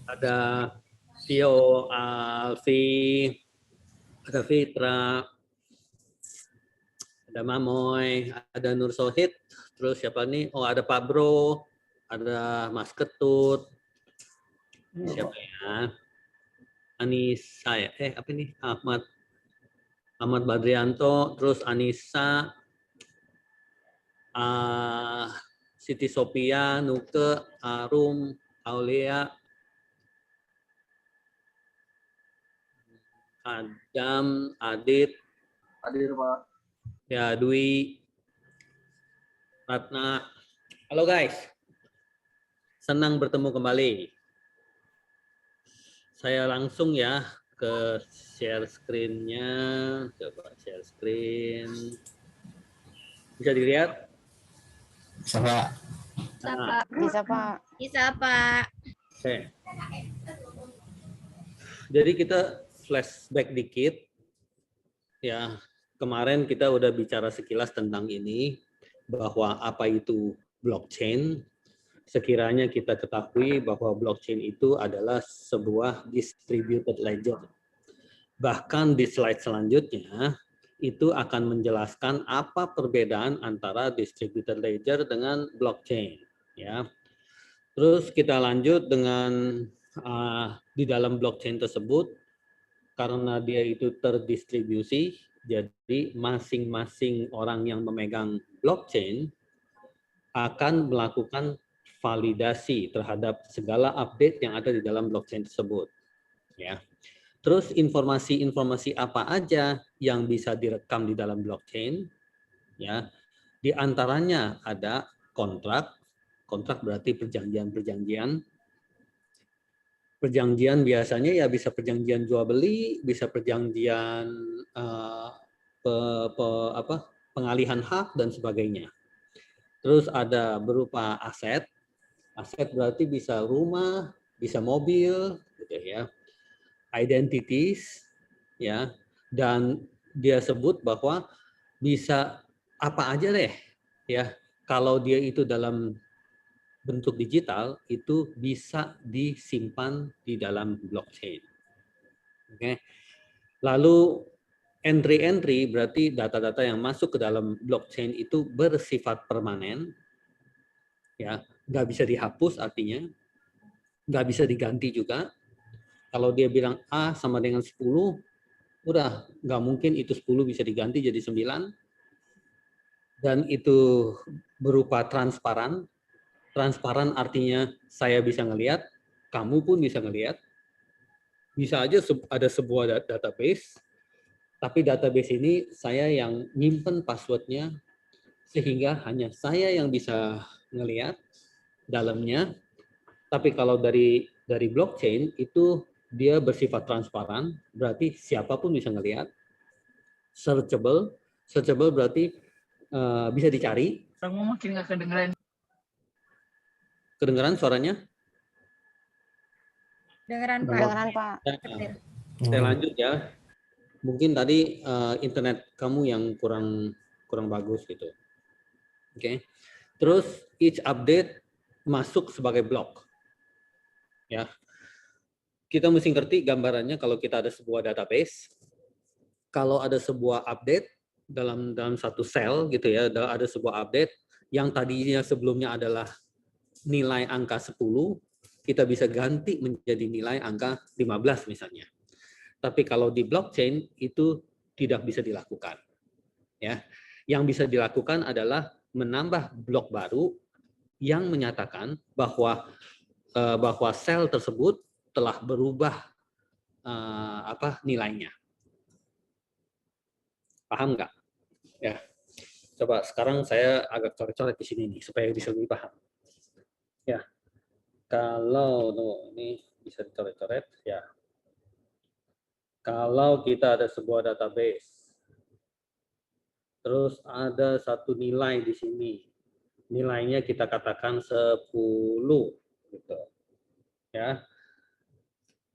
ada Tio, Alfi, ada Fitra, ada Mamoy, ada Nur Sohid, terus siapa nih? Oh, ada Pak Bro, ada Mas Ketut, siapa ya? Anissa ya? Apa nih? Ahmad Badrianto, terus Anissa, Siti Sophia, Nuke, Arum, Aulia, Adam, Adit, Hadir, Pak. ya Dwi, Ratna. Halo guys, senang bertemu kembali. Saya langsung ya ke share screen-nya. Coba share screen. Bisa dilihat? Bisa, Pak. Bisa, Nah, Pak. Bisa, Pak. Bisa, Pak. oke. Jadi kita flashback dikit. Ya, kemarin kita udah bicara sekilas tentang ini, bahwa apa itu blockchain. Sekiranya kita ketahui bahwa blockchain itu adalah sebuah distributed ledger. Bahkan di slide selanjutnya, itu akan menjelaskan apa perbedaan antara distributed ledger dengan blockchain. Ya. Terus kita lanjut dengan di dalam blockchain tersebut, karena dia itu terdistribusi, jadi masing-masing orang yang memegang blockchain akan melakukan validasi terhadap segala update yang ada di dalam blockchain tersebut. Ya. Terus informasi-informasi apa aja yang bisa direkam di dalam blockchain? Ya, di antaranya ada kontrak. Kontrak berarti perjanjian-perjanjian. Perjanjian biasanya ya bisa perjanjian jual beli, bisa perjanjian pengalihan hak dan sebagainya. Terus ada berupa aset. Aset berarti bisa rumah, bisa mobil, gitu ya. Identities, ya, dan dia sebut bahwa bisa apa aja deh, ya. Kalau dia itu dalam bentuk digital, itu bisa disimpan di dalam blockchain. Oke. Lalu entry-entry berarti data-data yang masuk ke dalam blockchain itu bersifat permanen, ya, nggak bisa dihapus artinya, nggak bisa diganti juga. Kalau dia bilang A sama dengan 10, udah nggak mungkin itu 10 bisa diganti jadi 9. Dan itu berupa transparan. Transparan artinya saya bisa ngelihat, kamu pun bisa ngelihat. Bisa aja ada sebuah database, tapi database ini saya yang nyimpen passwordnya, sehingga hanya saya yang bisa ngelihat dalamnya. Tapi kalau dari blockchain itu dia bersifat transparan, berarti siapapun bisa ngelihat. Searchable, searchable berarti bisa dicari. Kamu makin nggak kedengeran. Kedengeran suaranya? Dengeran, Pak. Kedengeran, Pak. Saya lanjut ya. Mungkin tadi internet kamu yang kurang bagus gitu. Oke. Terus each update masuk sebagai blok. Ya. Kita mesti ngerti gambarannya kalau kita ada sebuah database. Kalau ada sebuah update dalam satu sel gitu ya, ada sebuah update yang tadinya sebelumnya adalah nilai angka 10, kita bisa ganti menjadi nilai angka 15 misalnya. Tapi kalau di blockchain itu tidak bisa dilakukan. Ya. Yang bisa dilakukan adalah menambah blok baru yang menyatakan bahwa sel tersebut telah berubah nilainya. Paham nggak? Ya. Coba sekarang saya agak coret-coret di sini nih supaya bisa lebih paham. Ya. Kalau ini bisa dicoret-coret ya. Kalau kita ada sebuah database, terus ada satu nilai di sini, nilainya kita katakan 10, gitu. Ya,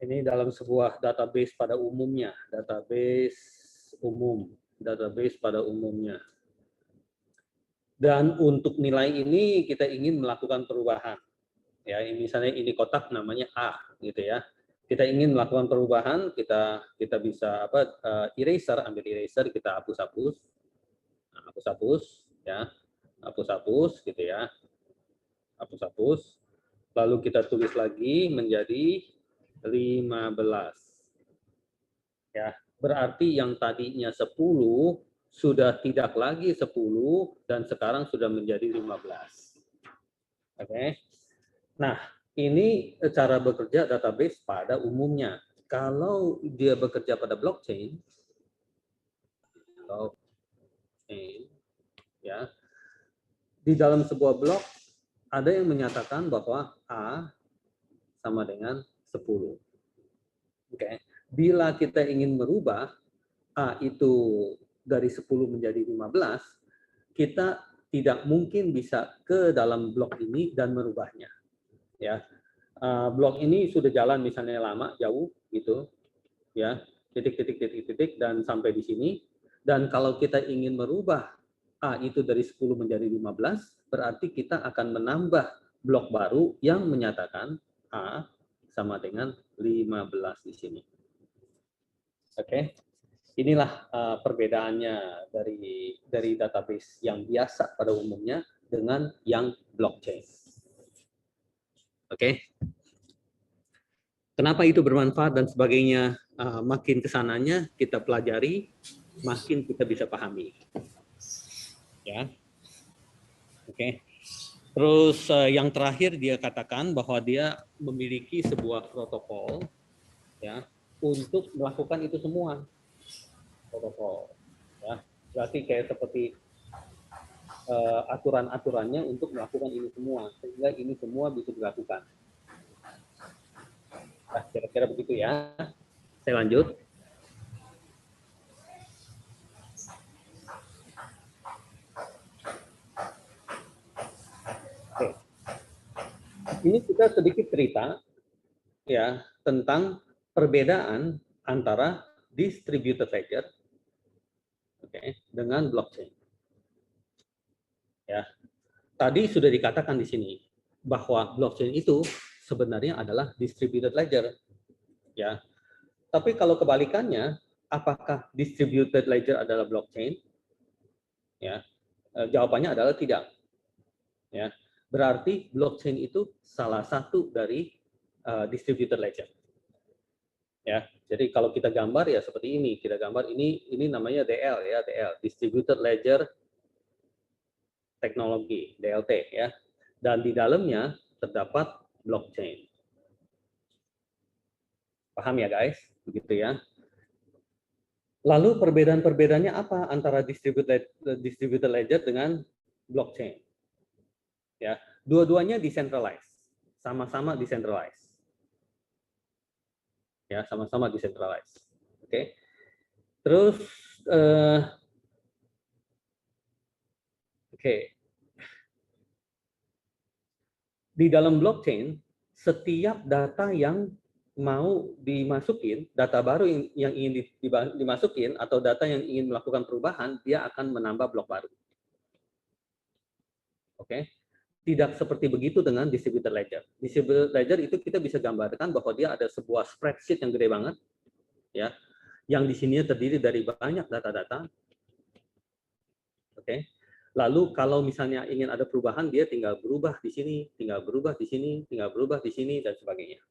ini dalam sebuah database pada umumnya, database pada umumnya. Dan untuk nilai ini kita ingin melakukan perubahan, Ya, misalnya ini kotak namanya A, gitu ya. Kita ingin melakukan perubahan, kita bisa eraser, ambil eraser, kita hapus-hapus, hapus-hapus, ya, hapus-hapus, gitu ya, hapus-hapus. Lalu kita tulis lagi menjadi 15. Ya, berarti yang tadinya 10 sudah tidak lagi 10 dan sekarang sudah menjadi 15. Oke. Nah, ini cara bekerja database pada umumnya. Kalau dia bekerja pada blockchain, ya, di dalam sebuah blok ada yang menyatakan bahwa A sama dengan 10. Oke. Bila kita ingin merubah A itu dari 10 menjadi 15, kita tidak mungkin bisa ke dalam blok ini dan merubahnya. Ya, blok ini sudah jalan misalnya lama, jauh gitu, ya, titik dan sampai di sini. Dan kalau kita ingin merubah A itu dari 10 menjadi 15, berarti kita akan menambah blok baru yang menyatakan A sama dengan 15 di sini. Oke. Inilah perbedaannya dari database yang biasa pada umumnya dengan yang blockchain. Oke. Kenapa itu bermanfaat dan sebagainya, makin kesananya kita pelajari, makin kita bisa pahami. Ya. Oke. Terus yang terakhir dia katakan bahwa dia memiliki sebuah protokol, ya, untuk melakukan itu semua. Protokol, ya, berarti kayak seperti aturan-aturannya untuk melakukan ini semua, sehingga ini semua bisa dilakukan. Nah, kira-kira begitu ya. Saya lanjut. Oke. Ini kita sedikit cerita ya tentang perbedaan antara distributed ledger, dengan blockchain. Ya, tadi sudah dikatakan di sini bahwa blockchain itu sebenarnya adalah distributed ledger. Ya, tapi kalau kebalikannya, apakah distributed ledger adalah blockchain? Ya, jawabannya adalah tidak. Ya, berarti blockchain itu salah satu dari distributed ledger. Ya, jadi kalau kita gambar ya seperti ini, kita gambar ini namanya DL ya, DL, distributed ledger teknologi, DLT ya. Dan di dalamnya terdapat blockchain. Paham ya guys? Begitu ya. Lalu perbedaan-perbedaannya apa antara distributed ledger dengan blockchain? Ya, dua-duanya decentralized, sama-sama decentralized. Ya, sama-sama decentralized. Oke. Terus oke. Di dalam blockchain, setiap data yang mau dimasukin, data baru yang ingin dimasukin atau data yang ingin melakukan perubahan, dia akan menambah blok baru. Oke. Tidak seperti begitu dengan distributed ledger. Distributed ledger itu kita bisa gambarkan bahwa dia ada sebuah spreadsheet yang gede banget, ya, yang di sini terdiri dari banyak data-data. Oke. Lalu kalau misalnya ingin ada perubahan, dia tinggal berubah di sini, tinggal berubah di sini, tinggal berubah di sini dan sebagainya.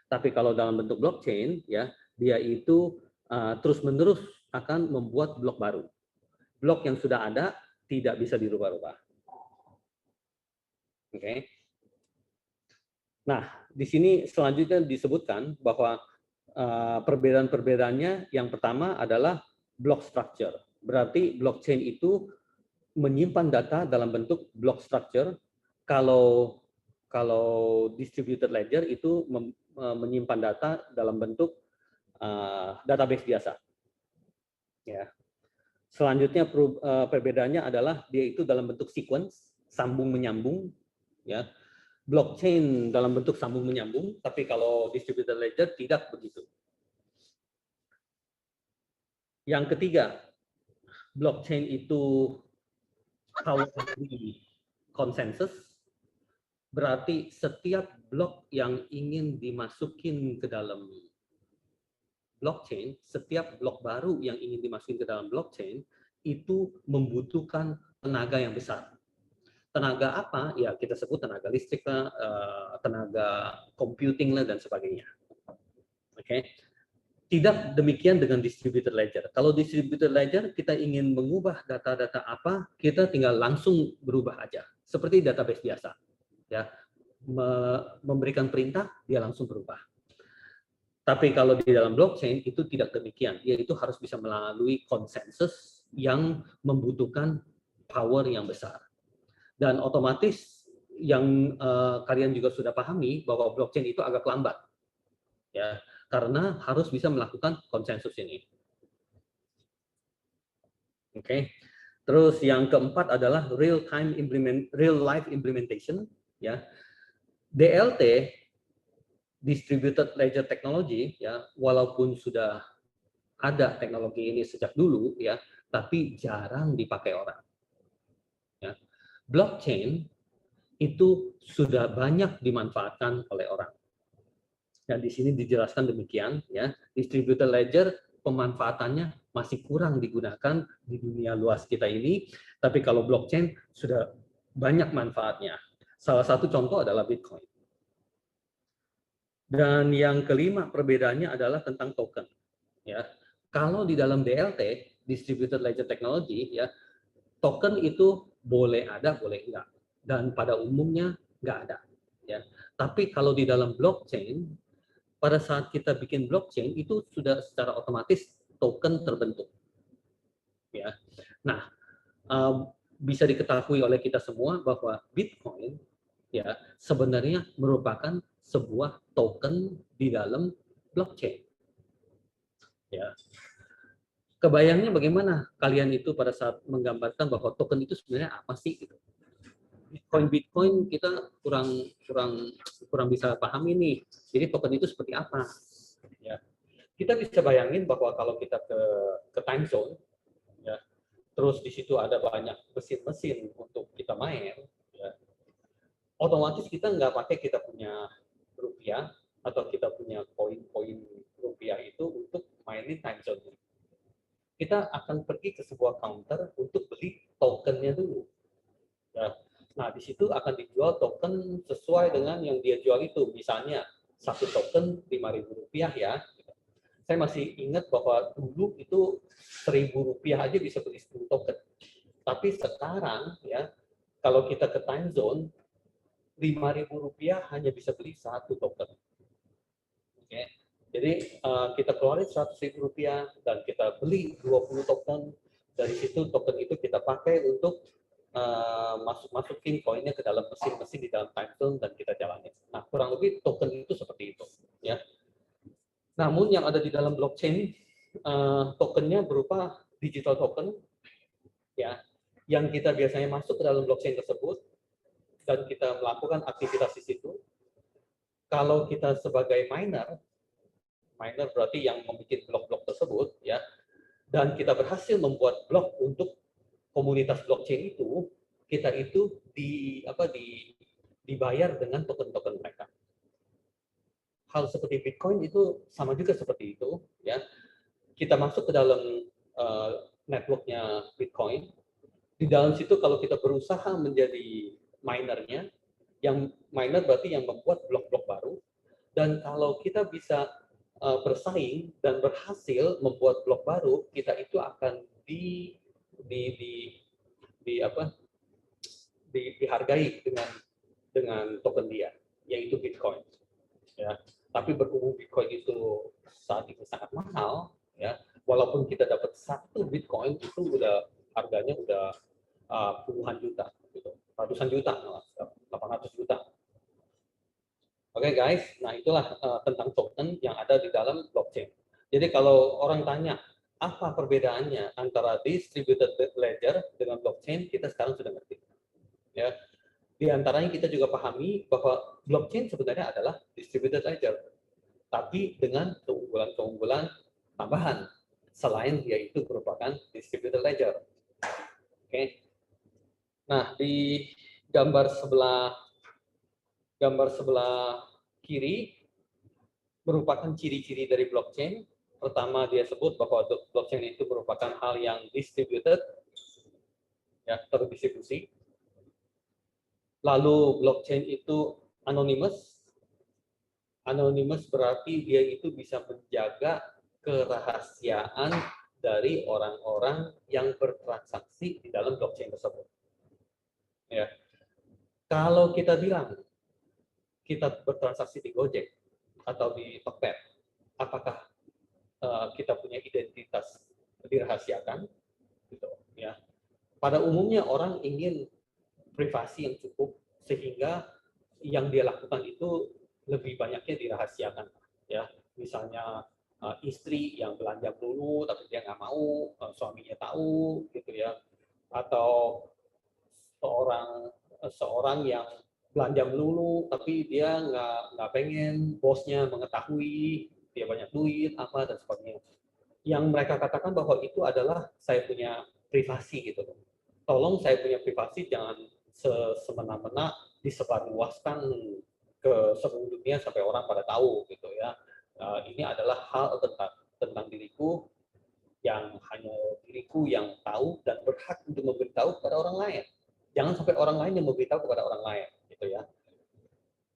Tapi kalau dalam bentuk blockchain, ya, dia itu terus-menerus akan membuat blok baru. Blok yang sudah ada tidak bisa dirubah-rubah. Oke. Nah, di sini selanjutnya disebutkan bahwa perbedaan-perbedaannya yang pertama adalah block structure. Berarti blockchain itu menyimpan data dalam bentuk block structure. Kalau distributed ledger itu menyimpan data dalam bentuk database biasa. Ya. Selanjutnya perbedaannya adalah dia itu dalam bentuk sequence, sambung menyambung. Ya. Blockchain dalam bentuk sambung menyambung, tapi kalau distributed ledger tidak begitu. Yang ketiga, blockchain itu power consensus. Berarti setiap blok yang ingin dimasukin ke dalam blockchain, setiap blok baru yang ingin dimasukin ke dalam blockchain, itu membutuhkan tenaga yang besar. Tenaga apa? Ya kita sebut tenaga listrik lah, tenaga computing lah, dan sebagainya. Oke. Tidak demikian dengan distributed ledger. Kalau distributed ledger, kita ingin mengubah data-data apa, kita tinggal langsung berubah aja. Seperti database biasa. Ya, memberikan perintah, dia langsung berubah. Tapi kalau di dalam blockchain, itu tidak demikian. Yaitu harus bisa melalui konsensus yang membutuhkan power yang besar. Dan otomatis yang kalian juga sudah pahami bahwa blockchain itu agak lambat. Ya, karena harus bisa melakukan konsensus ini. Oke. Terus yang keempat adalah real life implementation, ya. DLT, distributed ledger technology, ya, walaupun sudah ada teknologi ini sejak dulu, ya, tapi jarang dipakai orang. Ya. Blockchain itu sudah banyak dimanfaatkan oleh orang. Dan di sini dijelaskan demikian, ya, distributed ledger pemanfaatannya masih kurang digunakan di dunia luas kita ini, tapi kalau blockchain sudah banyak manfaatnya. Salah satu contoh adalah Bitcoin. Dan yang kelima perbedaannya adalah tentang token. Ya, kalau di dalam DLT, distributed ledger technology, ya, token itu boleh ada, boleh enggak, dan pada umumnya enggak ada. Ya, tapi kalau di dalam blockchain, pada saat kita bikin blockchain itu sudah secara otomatis token terbentuk. Ya. Nah, bisa diketahui oleh kita semua bahwa Bitcoin, ya, sebenarnya merupakan sebuah token di dalam blockchain. Ya. Kebayangnya bagaimana kalian itu pada saat menggambarkan bahwa token itu sebenarnya apa sih? Gitu. Bitcoin kita kurang bisa pahami nih. Jadi token itu seperti apa? Ya. Kita bisa bayangin bahwa kalau kita ke time zone, ya, terus di situ ada banyak mesin-mesin untuk kita main, ya, otomatis kita nggak pakai kita punya rupiah atau kita punya koin-koin rupiah itu untuk mainin time zone. Kita akan pergi ke sebuah counter untuk beli tokennya dulu. Ya. Nah, di situ akan dijual token sesuai dengan yang dia jual itu. Misalnya, satu token Rp5.000 ya. Saya masih ingat bahwa dulu itu Rp1.000 aja bisa beli 10 token. Tapi sekarang, ya, kalau kita ke time zone, Rp5.000 hanya bisa beli satu token. Oke. Jadi, kita keluarin Rp100.000 dan kita beli 20 token. Dari situ, token itu kita pakai untuk masukin koinnya ke dalam mesin-mesin di dalam time zone dan kita jalanin. Nah, kurang lebih token itu seperti itu, ya. Namun yang ada di dalam blockchain, tokennya berupa digital token, ya, yang kita biasanya masuk ke dalam blockchain tersebut dan kita melakukan aktivitas di situ. Kalau kita sebagai miner berarti yang membuat blok-blok tersebut, ya, dan kita berhasil membuat blok untuk komunitas blockchain itu, kita itu dibayar dengan token-token mereka. Hal seperti Bitcoin itu sama juga seperti itu, ya. Kita masuk ke dalam networknya Bitcoin. Di dalam situ kalau kita berusaha menjadi minernya, yang miner berarti yang membuat blok-blok baru. Dan kalau kita bisa bersaing dan berhasil membuat blok baru, kita itu akan dihargai dengan token dia, yaitu Bitcoin. Ya. Tapi berhubung Bitcoin itu saat itu sangat mahal, ya, walaupun kita dapat satu Bitcoin itu udah harganya udah puluhan juta, gitu, ratusan juta, 800 juta. Oke, guys, nah itulah tentang token yang ada di dalam blockchain. Jadi kalau orang tanya apa perbedaannya antara distributed ledger dengan blockchain, kita sekarang sudah ngerti. Ya, di antaranya kita juga pahami bahwa blockchain sebenarnya adalah distributed ledger, tapi dengan keunggulan-keunggulan tambahan selain yaitu merupakan distributed ledger. Oke. Nah, di gambar sebelah Gambar sebelah kiri merupakan ciri-ciri dari blockchain. Pertama, dia sebut bahwa blockchain itu merupakan hal yang distributed, ya, terdistribusi. Lalu blockchain itu anonymous. Anonymous berarti dia itu bisa menjaga kerahasiaan dari orang-orang yang bertransaksi di dalam blockchain tersebut. Ya. Kalau kita bilang kita bertransaksi di Gojek atau di Tokped, apakah kita punya identitas dirahasiakan? Gitu, ya. Pada umumnya orang ingin privasi yang cukup sehingga yang dia lakukan itu lebih banyaknya dirahasiakan, ya. Misalnya istri yang belanja dulu tapi dia nggak mau suaminya tahu, gitu ya. Atau seorang yang belanja melulu tapi dia nggak pengen bosnya mengetahui dia banyak duit apa dan sebagainya. Yang mereka katakan bahwa itu adalah saya punya privasi gitu. Tolong saya punya privasi jangan semena-mena disebarluaskan ke seluruh dunia sampai orang pada tahu gitu ya. Ini adalah hal tentang diriku yang hanya diriku yang tahu dan berhak untuk memberitahu kepada orang lain. Jangan sampai orang lain yang memberitahu kepada orang lain, gitu ya.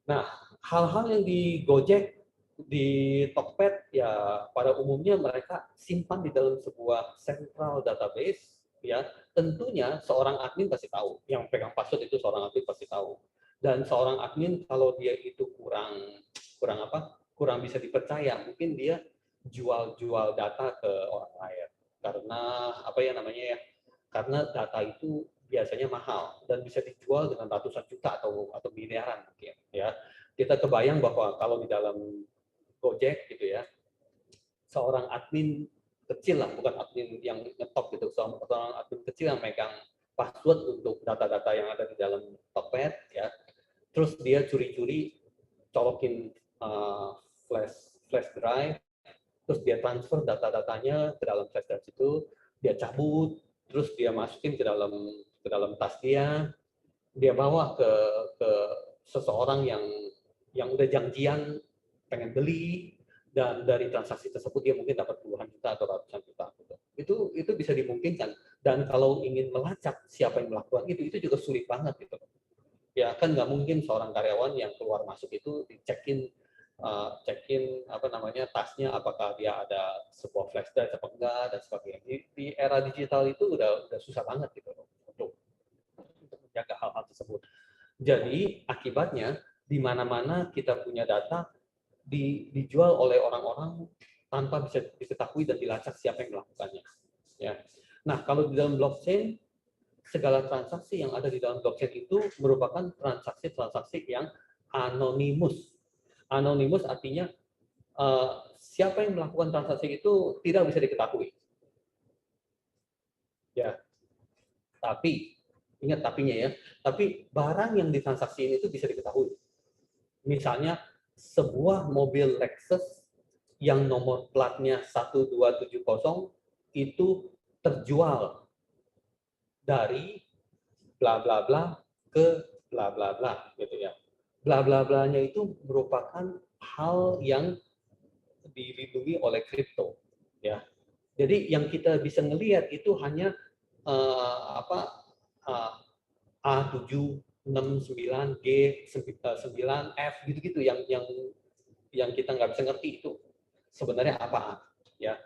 Nah, hal-hal yang di Gojek, di Tokped, ya pada umumnya mereka simpan di dalam sebuah central database, ya. Tentunya seorang admin pasti tahu, yang pegang password itu seorang admin pasti tahu. Dan seorang admin kalau dia itu kurang bisa dipercaya, mungkin dia jual data ke orang lain. Karena apa ya namanya ya? Karena data itu biasanya mahal dan bisa dijual dengan ratusan juta atau miliaran mungkin ya. Kita kebayang bahwa kalau di dalam Gojek gitu ya, seorang admin kecil lah, bukan admin yang ngetop gitu, seorang admin kecil yang megang password untuk data-data yang ada di dalam Tokped ya. Terus dia curi-curi colokin flash drive, terus dia transfer data-datanya ke dalam flash drive itu, dia cabut, terus dia masukin ke dalam tas dia bawa ke seseorang yang udah janjian pengen beli, dan dari transaksi tersebut dia mungkin dapat puluhan juta atau ratusan juta gitu. Itu bisa dimungkinkan, dan kalau ingin melacak siapa yang melakukan itu juga sulit banget gitu. Ya kan nggak mungkin seorang karyawan yang keluar masuk itu cekin apa namanya tasnya, apakah dia ada sebuah flash drive apa enggak dan sebagainya. Di era digital itu udah susah banget gitu untuk menjaga hal-hal tersebut. Jadi akibatnya di mana-mana kita punya data dijual oleh orang-orang tanpa bisa diketahui dan dilacak siapa yang melakukannya. Ya. Nah, kalau di dalam blockchain, segala transaksi yang ada di dalam blockchain itu merupakan transaksi-transaksi yang anonimus. Anonimus artinya siapa yang melakukan transaksi itu tidak bisa diketahui. Ya. Tapi ingat tapinya ya. Tapi barang yang ditransaksikan itu bisa diketahui. Misalnya sebuah mobil Lexus yang nomor platnya 1270 itu terjual dari bla bla bla ke bla bla bla gitu ya. Bla bla blanya itu merupakan hal yang dilindungi oleh kripto ya. Jadi yang kita bisa ngelihat itu hanya A769 G 9F gitu-gitu yang kita nggak bisa ngerti itu sebenarnya apaan ya.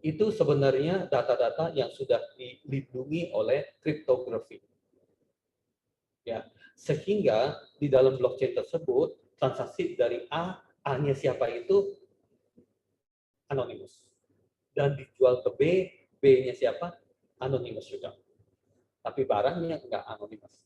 Itu sebenarnya data-data yang sudah dilindungi oleh kriptografi ya, sehingga di dalam blockchain tersebut transaksi dari A-nya siapa itu anonimus, dan dijual ke B-nya siapa anonimus juga. Tapi barangnya nggak anonimus.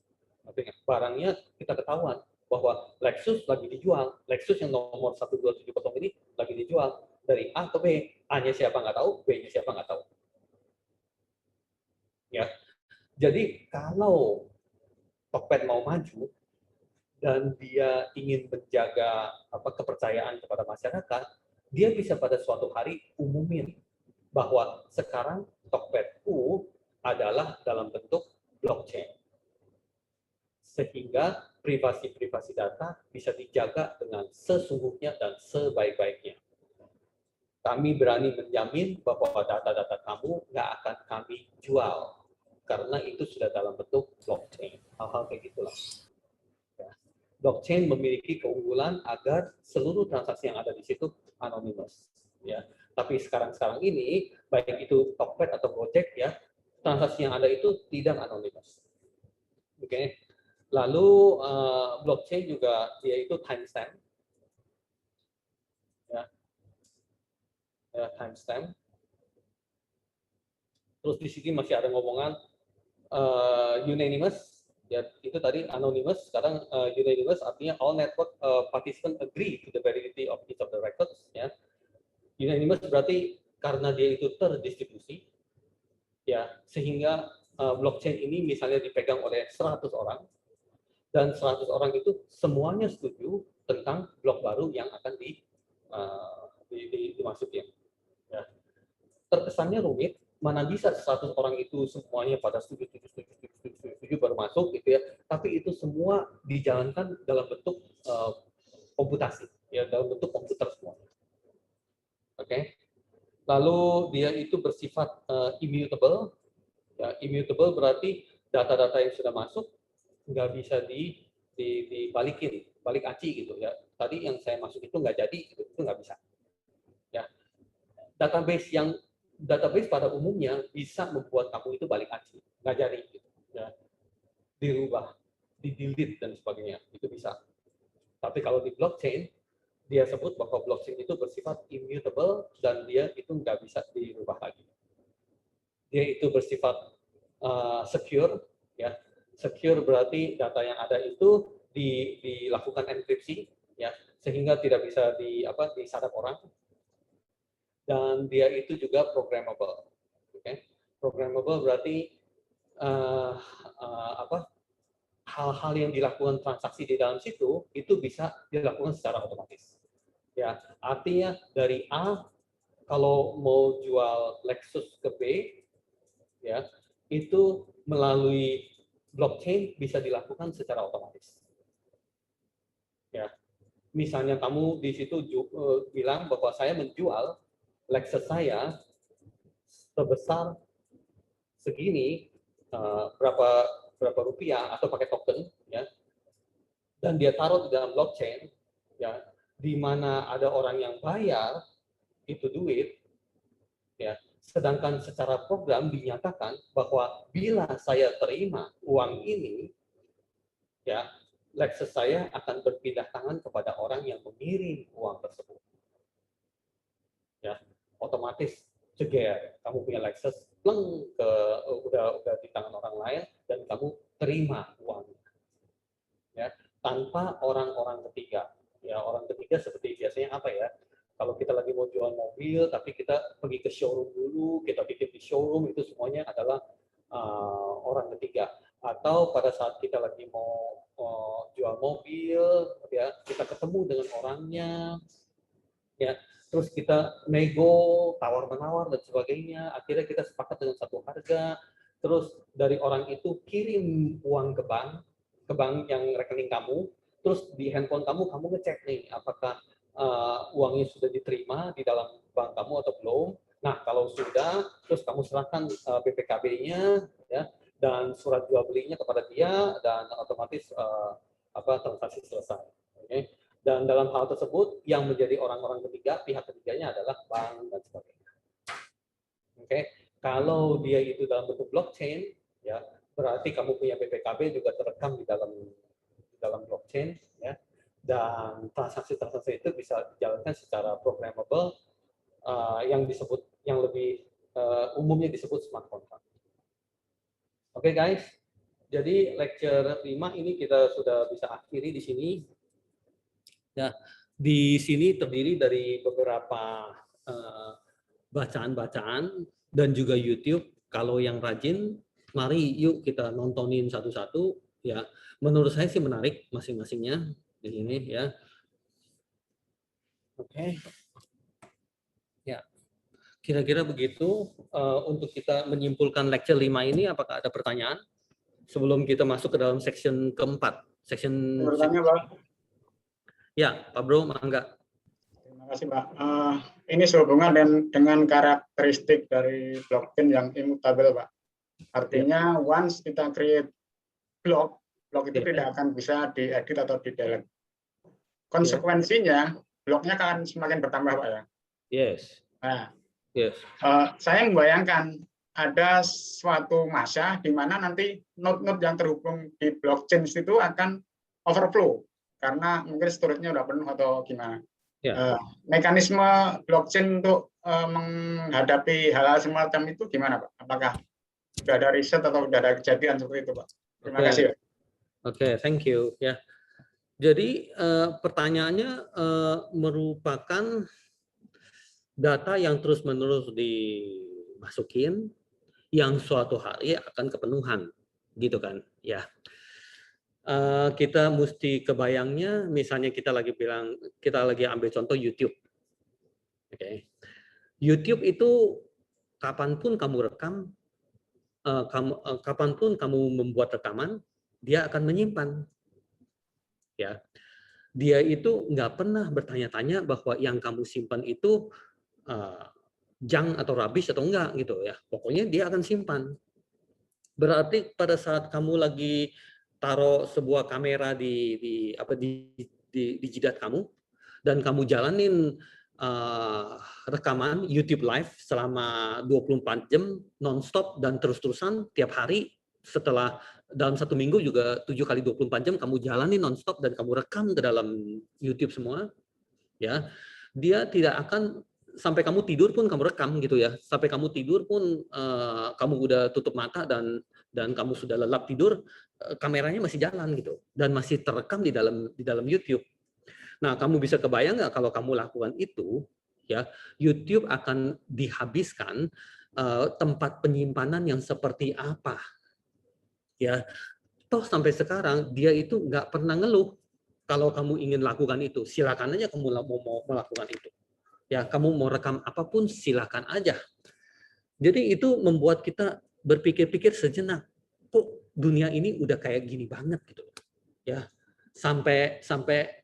Artinya barangnya kita ketahuan bahwa Lexus lagi dijual, Lexus yang nomor 1270 ini lagi dijual dari A ke B, A-nya siapa nggak tahu, B-nya siapa nggak tahu. Ya, jadi kalau Tokped mau maju dan dia ingin menjaga kepercayaan kepada masyarakat, dia bisa pada suatu hari umumin bahwa sekarang Tokped.U adalah dalam bentuk blockchain. Sehingga privasi data bisa dijaga dengan sesungguhnya dan sebaik-baiknya. Kami berani menjamin bahwa data-data kamu nggak akan kami jual, karena itu sudah dalam bentuk blockchain. Hal-hal kayak gitulah. Ya. Blockchain memiliki keunggulan agar seluruh transaksi yang ada di situ anonymous. Ya. Tapi sekarang ini, baik itu Tokped atau Gojek, ya, transaksi yang ada itu tidak anonymous. Oke. Lalu blockchain juga dia itu timestamp. Ya, timestamp. Terus di sini masih ada ngomongan unanimous, ya itu tadi anonymous, sekarang unanimous artinya all network participant agree to the validity of each of the records. Ya. Unanimous berarti karena dia itu terdistribusi, ya sehingga blockchain ini misalnya dipegang oleh 100 orang, dan 100 orang itu semuanya setuju tentang blok baru yang akan dimasukin. Ya. Terkesannya rumit, mana bisa 100 orang itu semuanya pada setuju baru masuk gitu ya. Tapi itu semua dijalankan dalam bentuk komputasi, ya dalam bentuk komputer semua. Oke. Lalu dia itu bersifat immutable. Ya, immutable berarti data-data yang sudah masuk nggak bisa dibalikin, balik aci gitu ya. Tadi yang saya masuk itu nggak jadi, gitu. Itu nggak bisa. Ya. Database pada umumnya bisa membuat kamu itu balik aci, nggak jadi, gitu. Ya. Dirubah, di-delete dan sebagainya, itu bisa. Tapi kalau di blockchain, dia sebut bahwa blockchain itu bersifat immutable dan dia itu nggak bisa dirubah lagi. Dia itu bersifat secure, ya. Secure berarti data yang ada itu dilakukan enkripsi, ya, sehingga tidak bisa disadap orang. Dan dia itu juga programmable. Okay? Programmable berarti hal-hal yang dilakukan transaksi di dalam situ itu bisa dilakukan secara otomatis. Ya, artinya dari A kalau mau jual Lexus ke B, ya itu melalui blockchain bisa dilakukan secara otomatis. Ya, misalnya kamu di situ bilang bahwa saya menjual Lexus saya sebesar segini, berapa rupiah atau pakai token, ya, dan dia taruh di dalam blockchain, ya, di mana ada orang yang bayar itu duit, ya, sedangkan secara program dinyatakan bahwa bila saya terima uang ini, ya, Lexus saya akan berpindah tangan kepada orang yang mengirim uang tersebut. Ya, otomatis ceger, kamu punya Lexus, pleng udah di tangan orang lain dan kamu terima uangnya. Ya, tanpa orang-orang ketiga. Ya, orang ketiga seperti biasanya apa ya? Kalau kita lagi mau jual mobil, tapi kita pergi ke showroom dulu, kita titip di showroom, itu semuanya adalah orang ketiga. Atau pada saat kita lagi mau jual mobil, ya kita ketemu dengan orangnya, ya terus kita nego, tawar-menawar dan sebagainya, akhirnya kita sepakat dengan satu harga, terus dari orang itu kirim uang ke bank yang rekening kamu, terus di handphone kamu ngecek nih apakah uangnya sudah diterima di dalam bank kamu atau belum. Nah, kalau sudah, terus kamu serahkan BPKB-nya, ya, dan surat jual belinya kepada dia, dan otomatis transaksi selesai. Okay? Dan dalam hal tersebut, yang menjadi orang-orang ketiga, pihak ketiganya adalah bank dan sebagainya. Oke, kalau dia itu dalam bentuk blockchain, ya, berarti kamu punya BPKB juga terekam di dalam blockchain, ya. Dan transaksi-transaksi itu bisa dijalankan secara programmable, yang lebih umumnya disebut smart contract. Oke, guys, jadi lecture 5 ini kita sudah bisa akhiri di sini. Ya, di sini terdiri dari beberapa bacaan-bacaan dan juga YouTube. Kalau yang rajin, mari yuk kita nontonin satu-satu. Ya, menurut saya sih menarik masing-masingnya di sini, ya. Oke. Ya, kira-kira begitu untuk kita menyimpulkan lecture 5 ini. Apakah ada pertanyaan sebelum kita masuk ke dalam section keempat? Section Bertanya, Pak. ya, Pak Bro, mangga. Terima kasih, Pak. Ini sehubungan dengan karakteristik dari blockchain yang immutable, Pak. Artinya once kita create blok itu tidak akan bisa diedit atau di-delete. Konsekuensinya bloknya akan semakin bertambah, Pak ya. Yes. Nah, Yes. saya membayangkan ada suatu masa di mana nanti node-node yang terhubung di blockchain itu akan overflow karena mungkin storage-nya udah penuh atau gimana. Ya. Mekanisme blockchain untuk menghadapi hal-hal semacam itu gimana, Pak? Apakah sudah ada riset atau sudah ada kejadian seperti itu, Pak? Terima kasih. Oke, thank you. Ya. Jadi pertanyaannya merupakan data yang terus-menerus dimasukin yang suatu hari akan kepenuhan, gitu kan? Ya. Kita mesti kebayangnya, misalnya kita lagi ambil contoh YouTube. Oke. YouTube itu kapanpun kamu rekam, kapanpun kamu membuat rekaman, dia akan menyimpan. Ya. Dia itu nggak pernah bertanya-tanya bahwa yang kamu simpan itu junk atau rubbish atau enggak gitu ya. Pokoknya dia akan simpan. Berarti pada saat kamu lagi taruh sebuah kamera di jidat kamu dan kamu jalanin rekaman YouTube live selama 24 jam nonstop dan terus-terusan tiap hari, setelah dalam 1 minggu juga 7 kali 24 jam kamu jalani nonstop dan kamu rekam ke dalam YouTube semua, ya, dia tidak akan sampai kamu tidur pun kamu rekam gitu ya, sampai kamu tidur pun kamu udah tutup mata dan kamu sudah lelap tidur, kameranya masih jalan gitu dan masih terekam di dalam YouTube. Nah, kamu bisa kebayang nggak kalau kamu lakukan itu, ya, YouTube akan dihabiskan tempat penyimpanan yang seperti apa. Ya, toh sampai sekarang dia itu nggak pernah ngeluh kalau kamu ingin lakukan itu. Silakan aja kamu mau melakukan itu. Ya, kamu mau rekam apapun silakan aja. Jadi itu membuat kita berpikir-pikir sejenak. Kok dunia ini udah kayak gini banget gitu. Ya. Sampai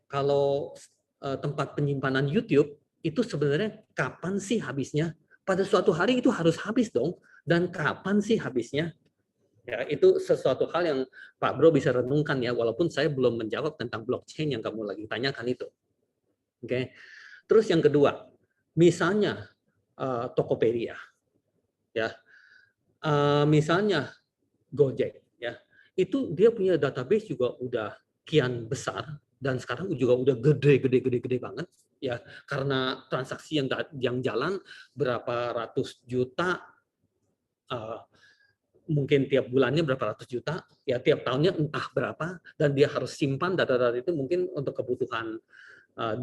kalau tempat penyimpanan YouTube itu sebenarnya kapan sih habisnya? Pada suatu hari itu harus habis dong. Dan kapan sih habisnya? Ya, itu sesuatu hal yang Pak Bro bisa renungkan ya, walaupun saya belum menjawab tentang blockchain yang kamu lagi tanyakan itu. Oke. Terus yang kedua, misalnya Tokopedia, ya, misalnya Gojek, ya, itu dia punya database juga udah kian besar dan sekarang juga udah gede banget, ya, karena transaksi yang jalan berapa ratus juta. Mungkin tiap bulannya berapa ratus juta, ya tiap tahunnya entah berapa, dan dia harus simpan data-data itu mungkin untuk kebutuhan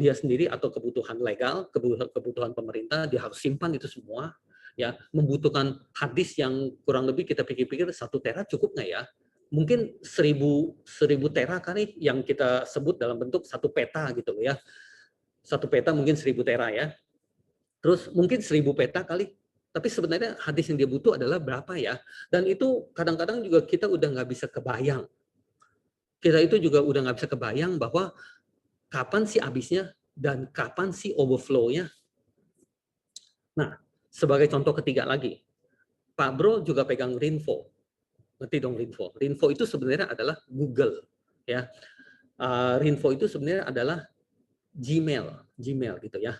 dia sendiri atau kebutuhan legal, kebutuhan pemerintah, dia harus simpan itu semua, ya, membutuhkan hard disk yang kurang lebih kita pikir-pikir 1 tera cukup nggak ya? Mungkin 1000 tera kali yang kita sebut dalam bentuk 1 peta gitu ya. 1 peta mungkin 1000 tera ya. Terus mungkin 1000 peta kali. Tapi sebenarnya hadis yang dia butuh adalah berapa ya? Dan itu kadang-kadang juga kita udah nggak bisa kebayang. Kita itu juga udah nggak bisa kebayang bahwa kapan sih habisnya dan kapan sih overflow-nya. Nah, sebagai contoh ketiga lagi, Pak Bro juga pegang Rinvo. Ngerti dong Rinvo? Rinvo itu sebenarnya adalah Google. Ya, Rinvo itu sebenarnya adalah Gmail gitu ya.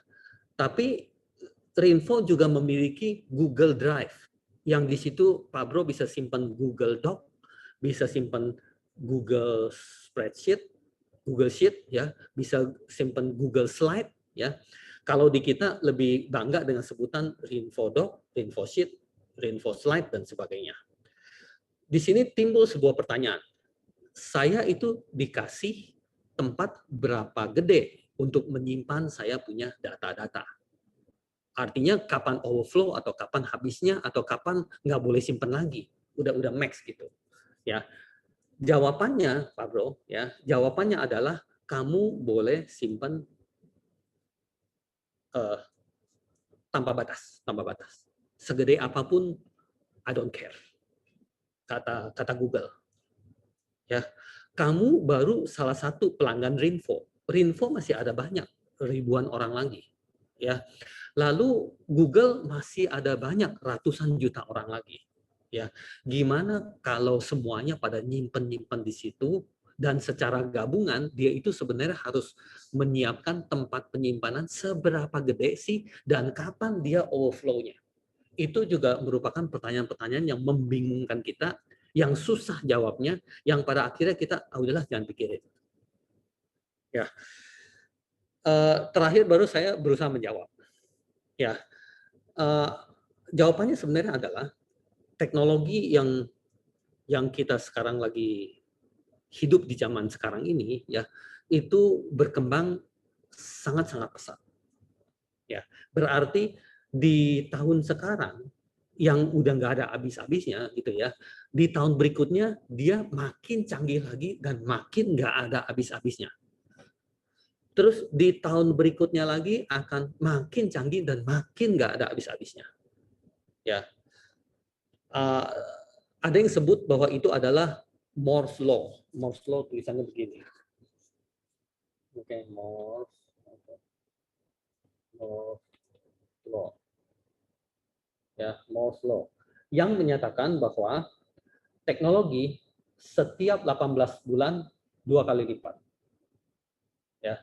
Tapi Rinvo juga memiliki Google Drive, yang di situ Pak Bro bisa simpan Google Doc, bisa simpan Google Spreadsheet, Google Sheet, ya, bisa simpan Google Slide, ya. Kalau di kita lebih bangga dengan sebutan Rinvo Doc, Rinvo Sheet, Rinvo Slide dan sebagainya. Di sini timbul sebuah pertanyaan. Saya itu dikasih tempat berapa gede untuk menyimpan saya punya data-data? Artinya kapan overflow atau kapan habisnya atau kapan nggak boleh simpen lagi, udah max gitu, ya. Jawabannya, Pak Bro, ya, jawabannya adalah kamu boleh simpen tanpa batas, segede apapun, I don't care, kata Google, ya. kamu baru salah satu pelanggan Rinvo. Rinvo masih ada banyak, ribuan orang lagi. Ya. Lalu Google masih ada banyak, ratusan juta orang lagi. Ya. Gimana kalau semuanya pada nyimpen di situ, dan secara gabungan dia itu sebenarnya harus menyiapkan tempat penyimpanan seberapa gede sih dan kapan dia overflow-nya. Itu juga merupakan pertanyaan-pertanyaan yang membingungkan kita, yang susah jawabnya, yang pada akhirnya kita udahlah jangan pikirin. Ya. Terakhir baru saya berusaha menjawab. Ya. Jawabannya sebenarnya adalah teknologi yang kita sekarang lagi hidup di zaman sekarang ini, ya, itu berkembang sangat-sangat pesat. Ya, berarti di tahun sekarang yang udah nggak ada habis-habisnya, gitu ya. Di tahun berikutnya dia makin canggih lagi dan makin nggak ada habis-habisnya. Terus di tahun berikutnya lagi akan makin canggih dan makin nggak ada habis-habisnya. Ya, ada yang sebut bahwa itu adalah Moore's Law. Moore's Law tulisannya begini. Oke, Moore's Law. Ya, Moore's Law. Yang menyatakan bahwa teknologi setiap 18 bulan 2 kali lipat. Ya.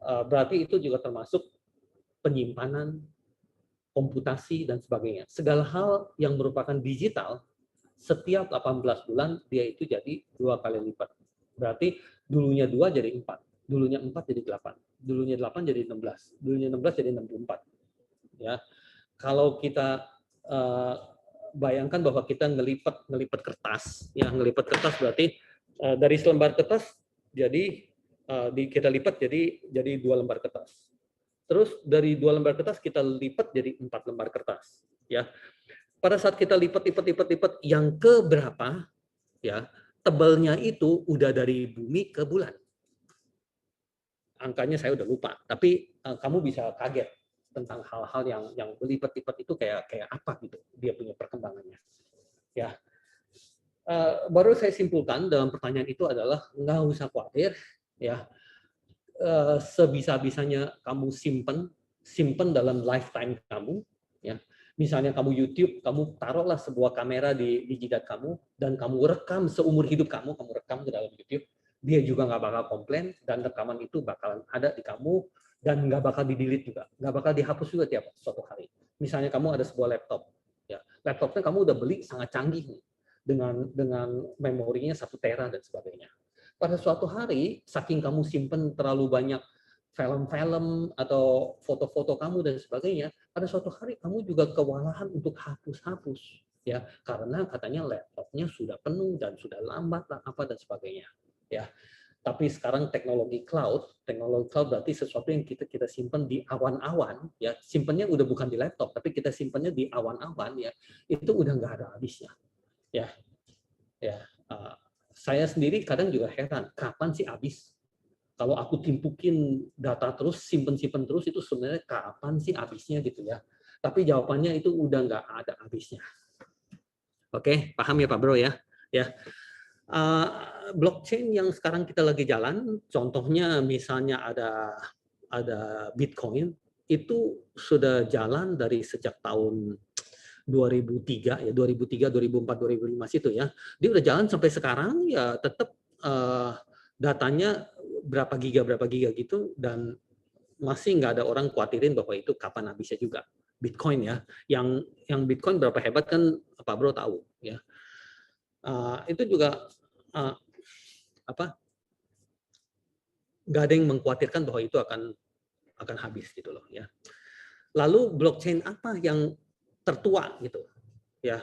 Berarti itu juga termasuk penyimpanan, komputasi dan sebagainya. Segala hal yang merupakan digital setiap 18 bulan dia itu jadi 2 kali lipat. Berarti dulunya 2 jadi 4, dulunya 4 jadi 8, dulunya 8 jadi 16, dulunya 16 jadi 64. Ya. Kalau kita bayangkan bahwa kita ngelipat kertas, ya, ngelipat kertas berarti dari selembar kertas jadi kita lipat jadi 2 lembar kertas. Terus dari 2 lembar kertas kita lipat jadi 4 lembar kertas, ya. Pada saat kita lipat yang ke berapa, ya, tebalnya itu udah dari bumi ke bulan. Angkanya saya udah lupa, tapi kamu bisa kaget tentang hal-hal yang berlipat-lipat itu kayak apa gitu dia punya perkembangannya. Ya, baru saya simpulkan dalam pertanyaan itu adalah nggak usah khawatir, ya. Sebisa-bisanya kamu simpen dalam lifetime kamu, ya. Misalnya kamu YouTube, kamu taruhlah sebuah kamera di jidat kamu dan kamu rekam seumur hidup kamu rekam ke dalam YouTube, dia juga nggak bakal komplain dan rekaman itu bakalan ada di kamu dan nggak bakal di-delete juga, nggak bakal dihapus juga tiap suatu hari. Misalnya kamu ada sebuah laptop, ya, laptopnya kamu udah beli sangat canggih nih, dengan memorinya 1 tera dan sebagainya. Pada suatu hari, saking kamu simpen terlalu banyak film-film atau foto-foto kamu dan sebagainya, pada suatu hari kamu juga kewalahan untuk hapus-hapus, ya, karena katanya laptopnya sudah penuh dan sudah lambat lah apa dan sebagainya, ya. Tapi sekarang teknologi cloud berarti sesuatu yang kita simpan di awan-awan, ya, simpannya udah bukan di laptop, tapi kita simpannya di awan-awan, ya, itu udah nggak ada habisnya, ya, ya. Saya sendiri kadang juga heran, kapan sih habis? Kalau aku timpukin data terus, simpen terus, itu sebenarnya kapan sih habisnya gitu ya? Tapi jawabannya itu udah nggak ada habisnya. Oke, paham ya Pak Bro ya? Ya. Blockchain yang sekarang kita lagi jalan, contohnya misalnya ada Bitcoin, itu sudah jalan dari sejak tahun 2003 ya, 2003, 2004, 2005 itu ya. Dia udah jalan sampai sekarang ya tetap datanya berapa giga gitu dan masih nggak ada orang khawatirin bahwa itu kapan habisnya juga. Bitcoin ya, yang Bitcoin berapa hebat kan Pak Bro tahu ya. Itu juga nggak ada yang mengkhawatirkan bahwa itu akan habis gitu loh ya. Lalu blockchain apa yang tertua gitu ya?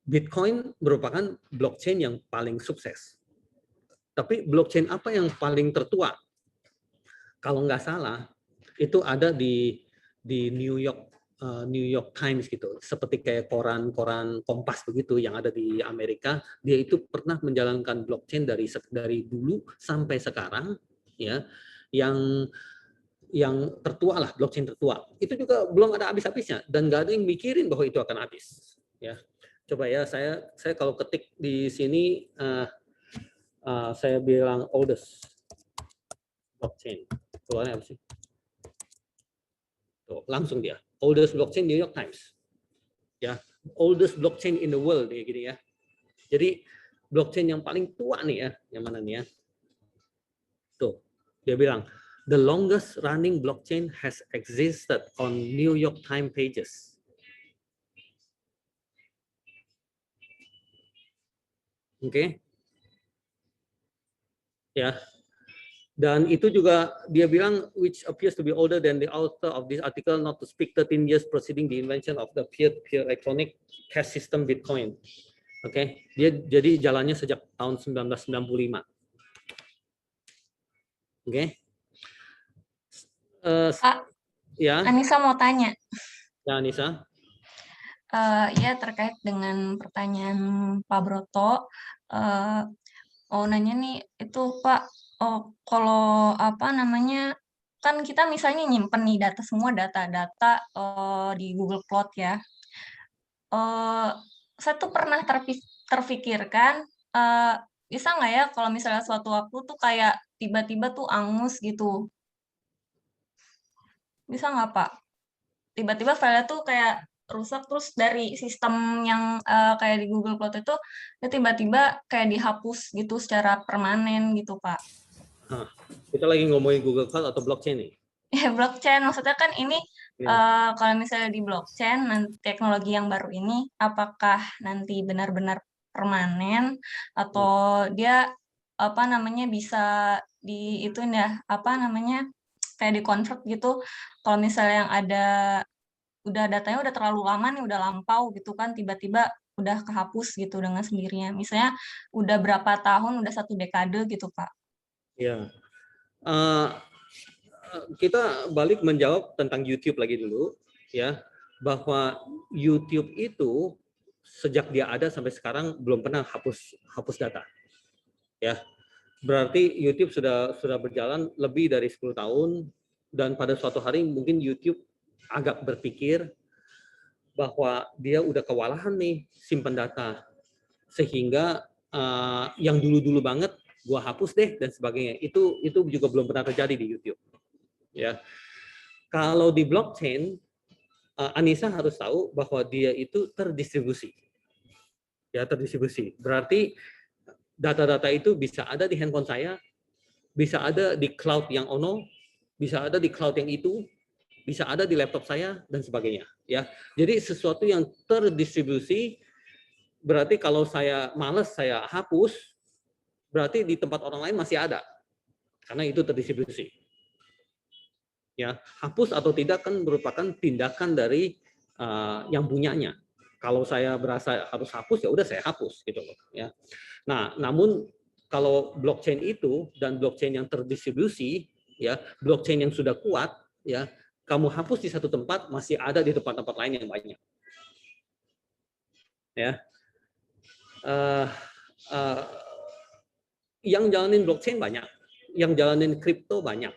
Bitcoin merupakan blockchain yang paling sukses. Tapi blockchain apa yang paling tertua? Kalau nggak salah itu ada di New York Times gitu, seperti kayak koran Kompas begitu yang ada di Amerika. Dia itu pernah menjalankan blockchain dari dulu sampai sekarang, ya, yang tertua lah, blockchain tertua. Itu juga belum ada habis-habisnya dan nggak ada yang mikirin bahwa itu akan habis. Ya, coba ya saya kalau ketik di sini Saya bilang oldest blockchain. Keluarnya apa sih? Tuh, langsung dia. Oldest blockchain New York Times. Ya, oldest blockchain in the world kayak gini ya. Jadi blockchain yang paling tua nih ya, yang mana nih ya? Tuh, dia bilang the longest running blockchain has existed on New York Times pages. Oke. Ya. Dan itu juga dia bilang which appears to be older than the author of this article, not to speak 13 years preceding the invention of the peer-to-peer electronic cash system Bitcoin. Oke, dia jadi jalannya sejak tahun 1995. Oke. Pak, Ya, Anissa mau tanya. ya Anissa. Ya terkait dengan pertanyaan Pak Broto. Mau nanya nih, itu Pak, kalau apa namanya, kan kita misalnya nyimpen nih data semua data-data di Google Cloud ya. Saya tuh pernah terfikirkan, bisa nggak ya kalau misalnya suatu waktu tuh kayak tiba-tiba tuh angus gitu. Bisa nggak Pak? Tiba-tiba file tuh kayak rusak, terus dari sistem yang kayak di Google Cloud itu, ya tiba-tiba kayak dihapus gitu secara permanen gitu Pak. Kita lagi ngomongin Google Cloud atau blockchain nih? Ya blockchain, maksudnya kan ini kalau misalnya di blockchain, nanti teknologi yang baru ini, apakah nanti benar-benar permanen atau dia apa namanya bisa di itu ya apa namanya kayak di convert gitu. Kalau misalnya yang ada udah datanya udah terlalu lama nih, udah lampau gitu kan, tiba-tiba udah kehapus gitu dengan sendirinya. Misalnya udah berapa tahun, udah 1 dekade gitu Pak. Ya. Kita balik menjawab tentang YouTube lagi dulu, ya, bahwa YouTube itu sejak dia ada sampai sekarang belum pernah hapus data, ya. Berarti YouTube sudah berjalan lebih dari 10 tahun dan pada suatu hari mungkin YouTube agak berpikir bahwa dia udah kewalahan nih simpan data, sehingga yang dulu-dulu banget gua hapus deh dan sebagainya. Itu juga belum pernah terjadi di YouTube. Ya, kalau di blockchain, Anissa harus tahu bahwa dia itu terdistribusi. Ya, terdistribusi. Berarti data-data itu bisa ada di handphone saya, bisa ada di cloud yang ono, bisa ada di cloud yang itu, bisa ada di laptop saya dan sebagainya. Ya, jadi sesuatu yang terdistribusi. Berarti kalau saya males saya hapus, berarti di tempat orang lain masih ada, karena itu terdistribusi. Ya, hapus atau tidak kan merupakan tindakan dari yang punyanya. Kalau saya berasa harus hapus, ya udah saya hapus gitu loh. Ya. Nah, namun kalau blockchain itu dan blockchain yang terdistribusi, ya, blockchain yang sudah kuat, ya, kamu hapus di satu tempat masih ada di tempat-tempat lain yang banyak. Ya, yang jalanin blockchain banyak, yang jalanin kripto banyak.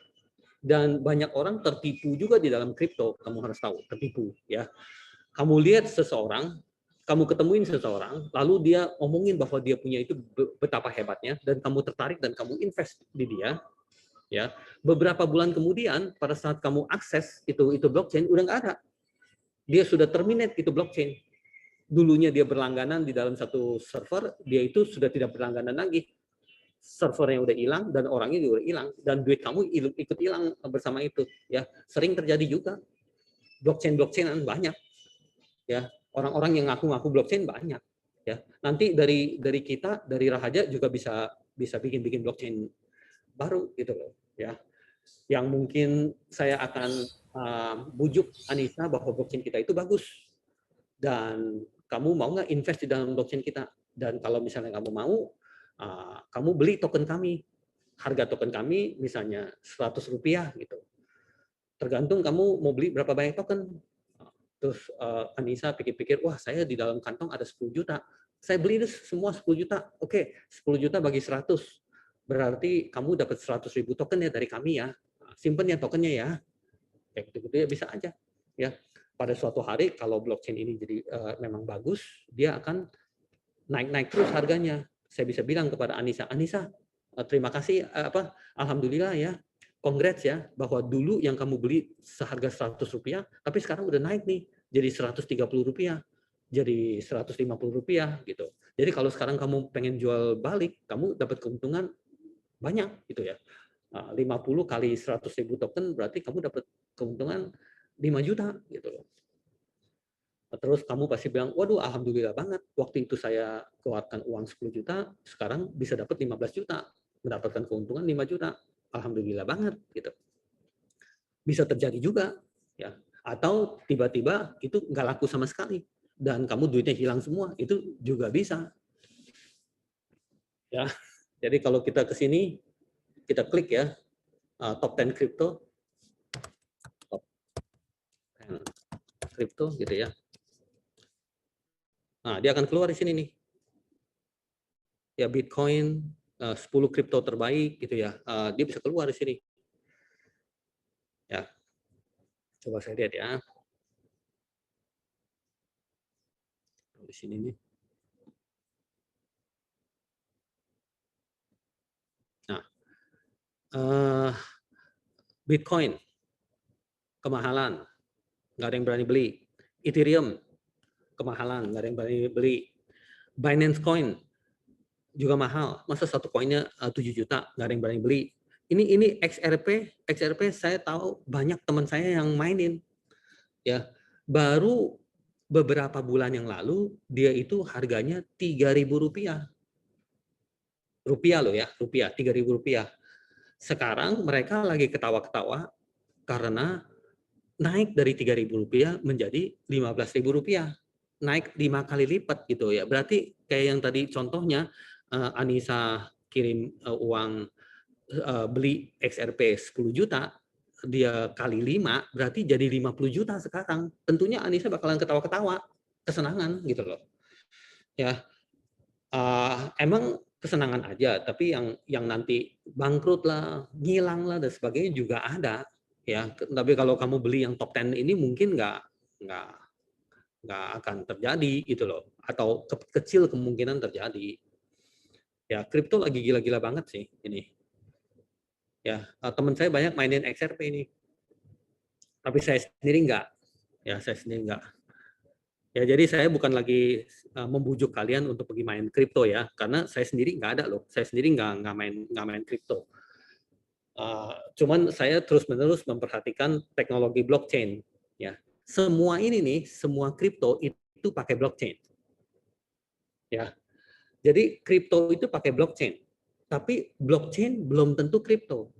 Dan banyak orang tertipu juga di dalam kripto, kamu harus tahu, tertipu ya. Kamu lihat seseorang, kamu ketemuin seseorang, lalu dia omongin bahwa dia punya itu betapa hebatnya, dan kamu tertarik dan kamu invest di dia, ya. Beberapa bulan kemudian, pada saat kamu akses itu blockchain, udah nggak ada. Dia sudah terminate itu blockchain. Dulunya dia berlangganan di dalam satu server, dia itu sudah tidak berlangganan lagi. Servernya udah hilang dan orangnya juga udah hilang dan duit kamu ikut hilang bersama itu, ya. Sering terjadi juga. Blockchain banyak, ya. Orang-orang yang ngaku-ngaku blockchain banyak, ya. Nanti dari kita, dari Rahaja juga bisa bikin blockchain baru gitu loh, ya. Yang mungkin saya akan bujuk Anissa bahwa blockchain kita itu bagus dan kamu mau nggak invest di dalam blockchain kita, dan kalau misalnya kamu mau, kamu beli token kami. Harga token kami misalnya Rp100 gitu. Tergantung kamu mau beli berapa banyak token. Terus Anissa pikir-pikir, wah saya di dalam kantong ada 10 juta. Saya beli semua 10 juta. Oke, 10 juta bagi 100. Berarti kamu dapat 100.000 token ya dari kami ya. Simpen ya tokennya ya. Kayak gitu-gitu ya bisa aja. Ya, pada suatu hari kalau blockchain ini jadi memang bagus, dia akan naik-naik terus harganya. saya bisa bilang kepada Anissa, terima kasih, alhamdulillah ya, congrats ya, bahwa dulu yang kamu beli seharga Rp100, tapi sekarang udah naik nih, jadi Rp130, jadi Rp150 gitu. Jadi kalau sekarang kamu pengen jual balik, kamu dapat keuntungan banyak gitu ya. 50 kali 100.000 token berarti kamu dapat keuntungan 5 juta gitu loh. Terus kamu pasti bilang, waduh alhamdulillah banget, waktu itu saya keluarkan uang 10 juta, sekarang bisa dapat 15 juta, mendapatkan keuntungan 5 juta, alhamdulillah banget gitu. Bisa terjadi juga ya, atau tiba-tiba itu nggak laku sama sekali dan kamu duitnya hilang semua, itu juga bisa. Ya, jadi kalau kita ke sini, kita klik ya, top 10 crypto, top 10 crypto gitu ya. Nah, dia akan keluar di sini nih. Ya, Bitcoin, 10 kripto terbaik gitu ya. Dia bisa keluar di sini. Ya. Coba saya lihat ya. Di sini nih. Nah, Bitcoin kemahalan, nggak ada yang berani beli. Ethereum kemahalan, nggak ada yang berani beli. Binance Coin juga mahal, masa satu koinnya 7 juta, nggak ada yang berani beli. Ini XRP saya tahu banyak teman saya yang mainin. Ya, baru beberapa bulan yang lalu dia itu harganya Rp3.000. Rupiah loh ya, Rp3.000. Sekarang mereka lagi ketawa-ketawa karena naik dari Rp3.000 menjadi Rp15.000. Naik 5 kali lipat gitu ya. Berarti kayak yang tadi contohnya Anissa kirim uang beli XRP 10 juta, dia kali 5 berarti jadi 50 juta sekarang. Tentunya Anissa bakalan ketawa-ketawa, kesenangan gitu loh. Ya. Emang kesenangan aja, tapi yang nanti bangkrut lah, ngilang lah dan sebagainya juga ada ya. Tapi kalau kamu beli yang top 10 ini mungkin nggak akan terjadi gitu loh, atau kecil kemungkinan terjadi. Ya, kripto lagi gila-gila banget sih ini. Ya, teman saya banyak mainin XRP ini. Tapi saya sendiri enggak. Ya, saya sendiri enggak. Ya, jadi saya bukan lagi membujuk kalian untuk pergi main kripto ya, karena saya sendiri nggak ada loh. Saya sendiri nggak main kripto. Cuman saya terus-menerus memperhatikan teknologi blockchain. Ya, semua ini nih, semua kripto itu pakai blockchain. Ya, jadi kripto itu pakai blockchain, tapi blockchain belum tentu kripto.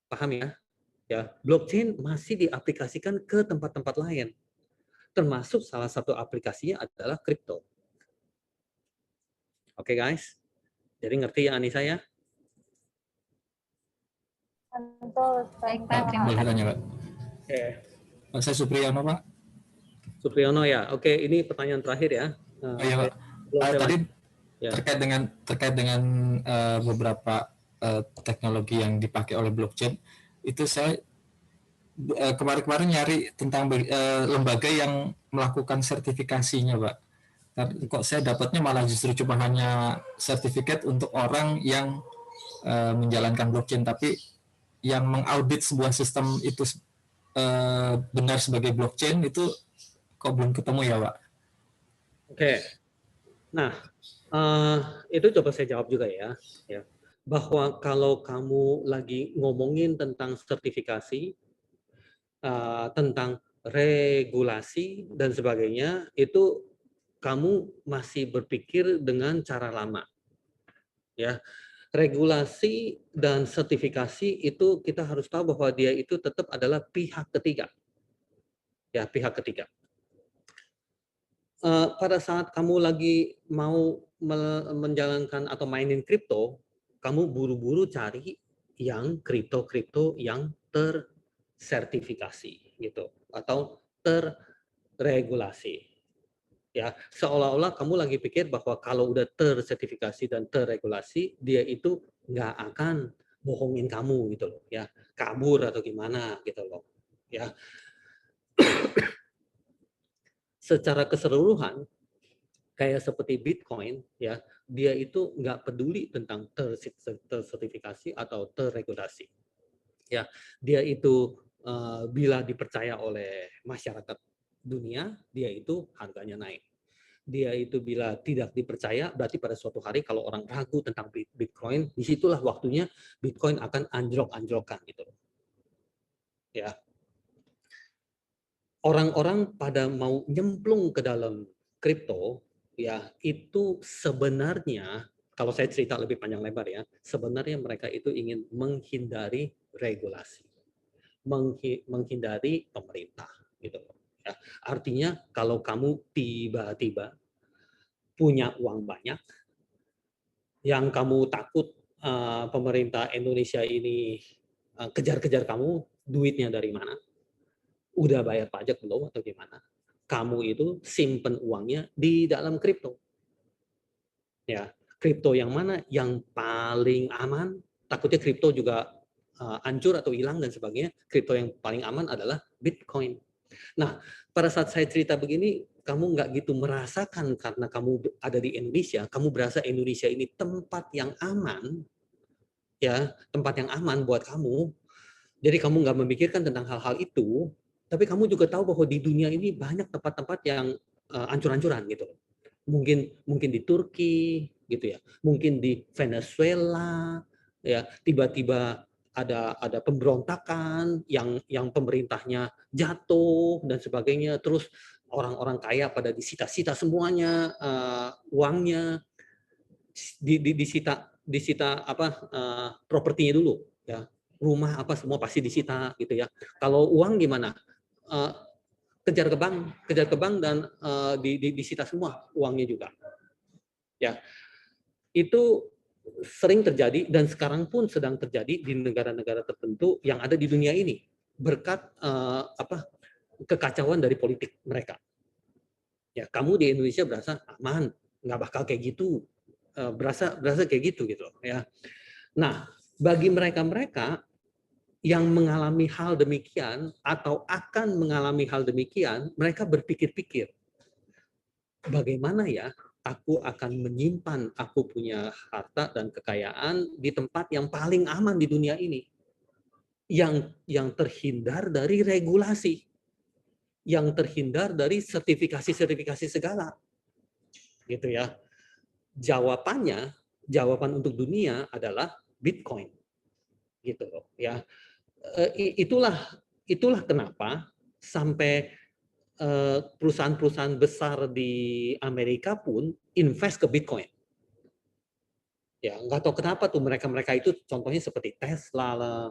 Paham ya? Ya, blockchain masih diaplikasikan ke tempat-tempat lain. Termasuk salah satu aplikasinya adalah kripto. Oke guys, jadi ngerti ya Anissa ya? Baik Pak, terima Boleh kasih. tanya Pak? Oke. Saya Supriyono Pak. Supriyono ya. Oke, ini pertanyaan terakhir ya. Oh iya Pak. Tadi ya, terkait dengan beberapa teknologi yang dipakai oleh blockchain, itu saya kemarin-kemarin nyari tentang lembaga yang melakukan sertifikasinya Pak. Kok saya dapatnya malah justru cuma hanya sertifikat untuk orang yang menjalankan blockchain, tapi yang mengaudit sebuah sistem itu benar sebagai blockchain itu kok belum ketemu ya Pak? Oke. Nah, itu coba saya jawab juga ya. Bahwa kalau kamu lagi ngomongin tentang sertifikasi, tentang regulasi dan sebagainya, itu kamu masih berpikir dengan cara lama. Ya, regulasi dan sertifikasi itu kita harus tahu bahwa dia itu tetap adalah pihak ketiga. Ya, pihak ketiga. Pada saat kamu lagi mau menjalankan atau mainin kripto, kamu buru-buru cari yang kripto yang tersertifikasi gitu atau terregulasi. Ya, seolah-olah kamu lagi pikir bahwa kalau udah tersertifikasi dan terregulasi, dia itu nggak akan bohongin kamu gitu loh, ya, kabur atau gimana gitu loh, ya. Secara keseluruhan, kayak seperti Bitcoin, ya, dia itu nggak peduli tentang tersertifikasi atau terregulasi. Ya, dia itu bila dipercaya oleh masyarakat dunia, dia itu harganya naik. Dia itu bila tidak dipercaya, berarti pada suatu hari kalau orang ragu tentang Bitcoin, disitulah waktunya Bitcoin akan anjlok-anjlokan gitu. Ya, orang-orang pada mau nyemplung ke dalam kripto, ya itu sebenarnya, kalau saya cerita lebih panjang lebar ya, sebenarnya mereka itu ingin menghindari regulasi, menghindari pemerintah gitu. Ya, artinya kalau kamu tiba-tiba punya uang banyak, yang kamu takut pemerintah Indonesia ini kejar-kejar kamu, duitnya dari mana? Udah bayar pajak belum atau gimana? Kamu itu simpen uangnya di dalam kripto. Ya, kripto yang mana yang paling aman? Takutnya kripto juga hancur atau hilang dan sebagainya. Kripto yang paling aman adalah Bitcoin. Nah, pada saat saya cerita begini, kamu nggak gitu merasakan karena kamu ada di Indonesia, kamu berasa Indonesia ini tempat yang aman, ya, tempat yang aman buat kamu. Jadi kamu nggak memikirkan tentang hal-hal itu, tapi kamu juga tahu bahwa di dunia ini banyak tempat-tempat yang ancur-ancuran gitu. Mungkin di Turki gitu ya, mungkin di Venezuela ya, tiba-tiba ada pemberontakan yang pemerintahnya jatuh dan sebagainya, terus orang-orang kaya pada disita-sita semuanya uangnya, disita apa propertinya dulu ya, rumah apa semua pasti disita gitu ya. Kalau uang gimana? Kejar ke bank dan disita semua uangnya juga. Ya, itu sering terjadi dan sekarang pun sedang terjadi di negara-negara tertentu yang ada di dunia ini berkat kekacauan dari politik mereka. Ya, kamu di Indonesia berasa aman, nggak bakal kayak gitu, berasa kayak gitu ya. Nah, bagi mereka yang mengalami hal demikian atau akan mengalami hal demikian, mereka berpikir-pikir, bagaimana ya aku akan menyimpan aku punya harta dan kekayaan di tempat yang paling aman di dunia ini, yang terhindar dari regulasi, yang terhindar dari sertifikasi segala, gitu ya. Jawaban untuk dunia adalah Bitcoin, gitu loh ya. Itulah kenapa sampai perusahaan-perusahaan besar di Amerika pun invest ke Bitcoin. Ya, nggak tahu kenapa tuh mereka itu, contohnya seperti Tesla lah,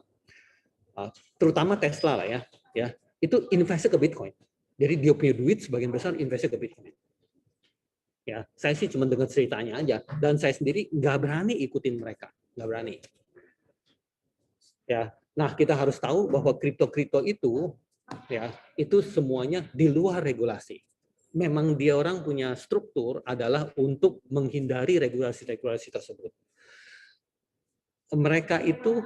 terutama Tesla lah ya, itu investnya ke Bitcoin. Jadi dia punya duit sebagian besar investnya ke Bitcoin. Ya, saya sih cuma dengar ceritanya aja, dan saya sendiri nggak berani ikutin mereka, nggak berani. Ya, nah kita harus tahu bahwa kripto itu, ya, itu semuanya di luar regulasi. Memang dia orang punya struktur adalah untuk menghindari regulasi tersebut. Mereka itu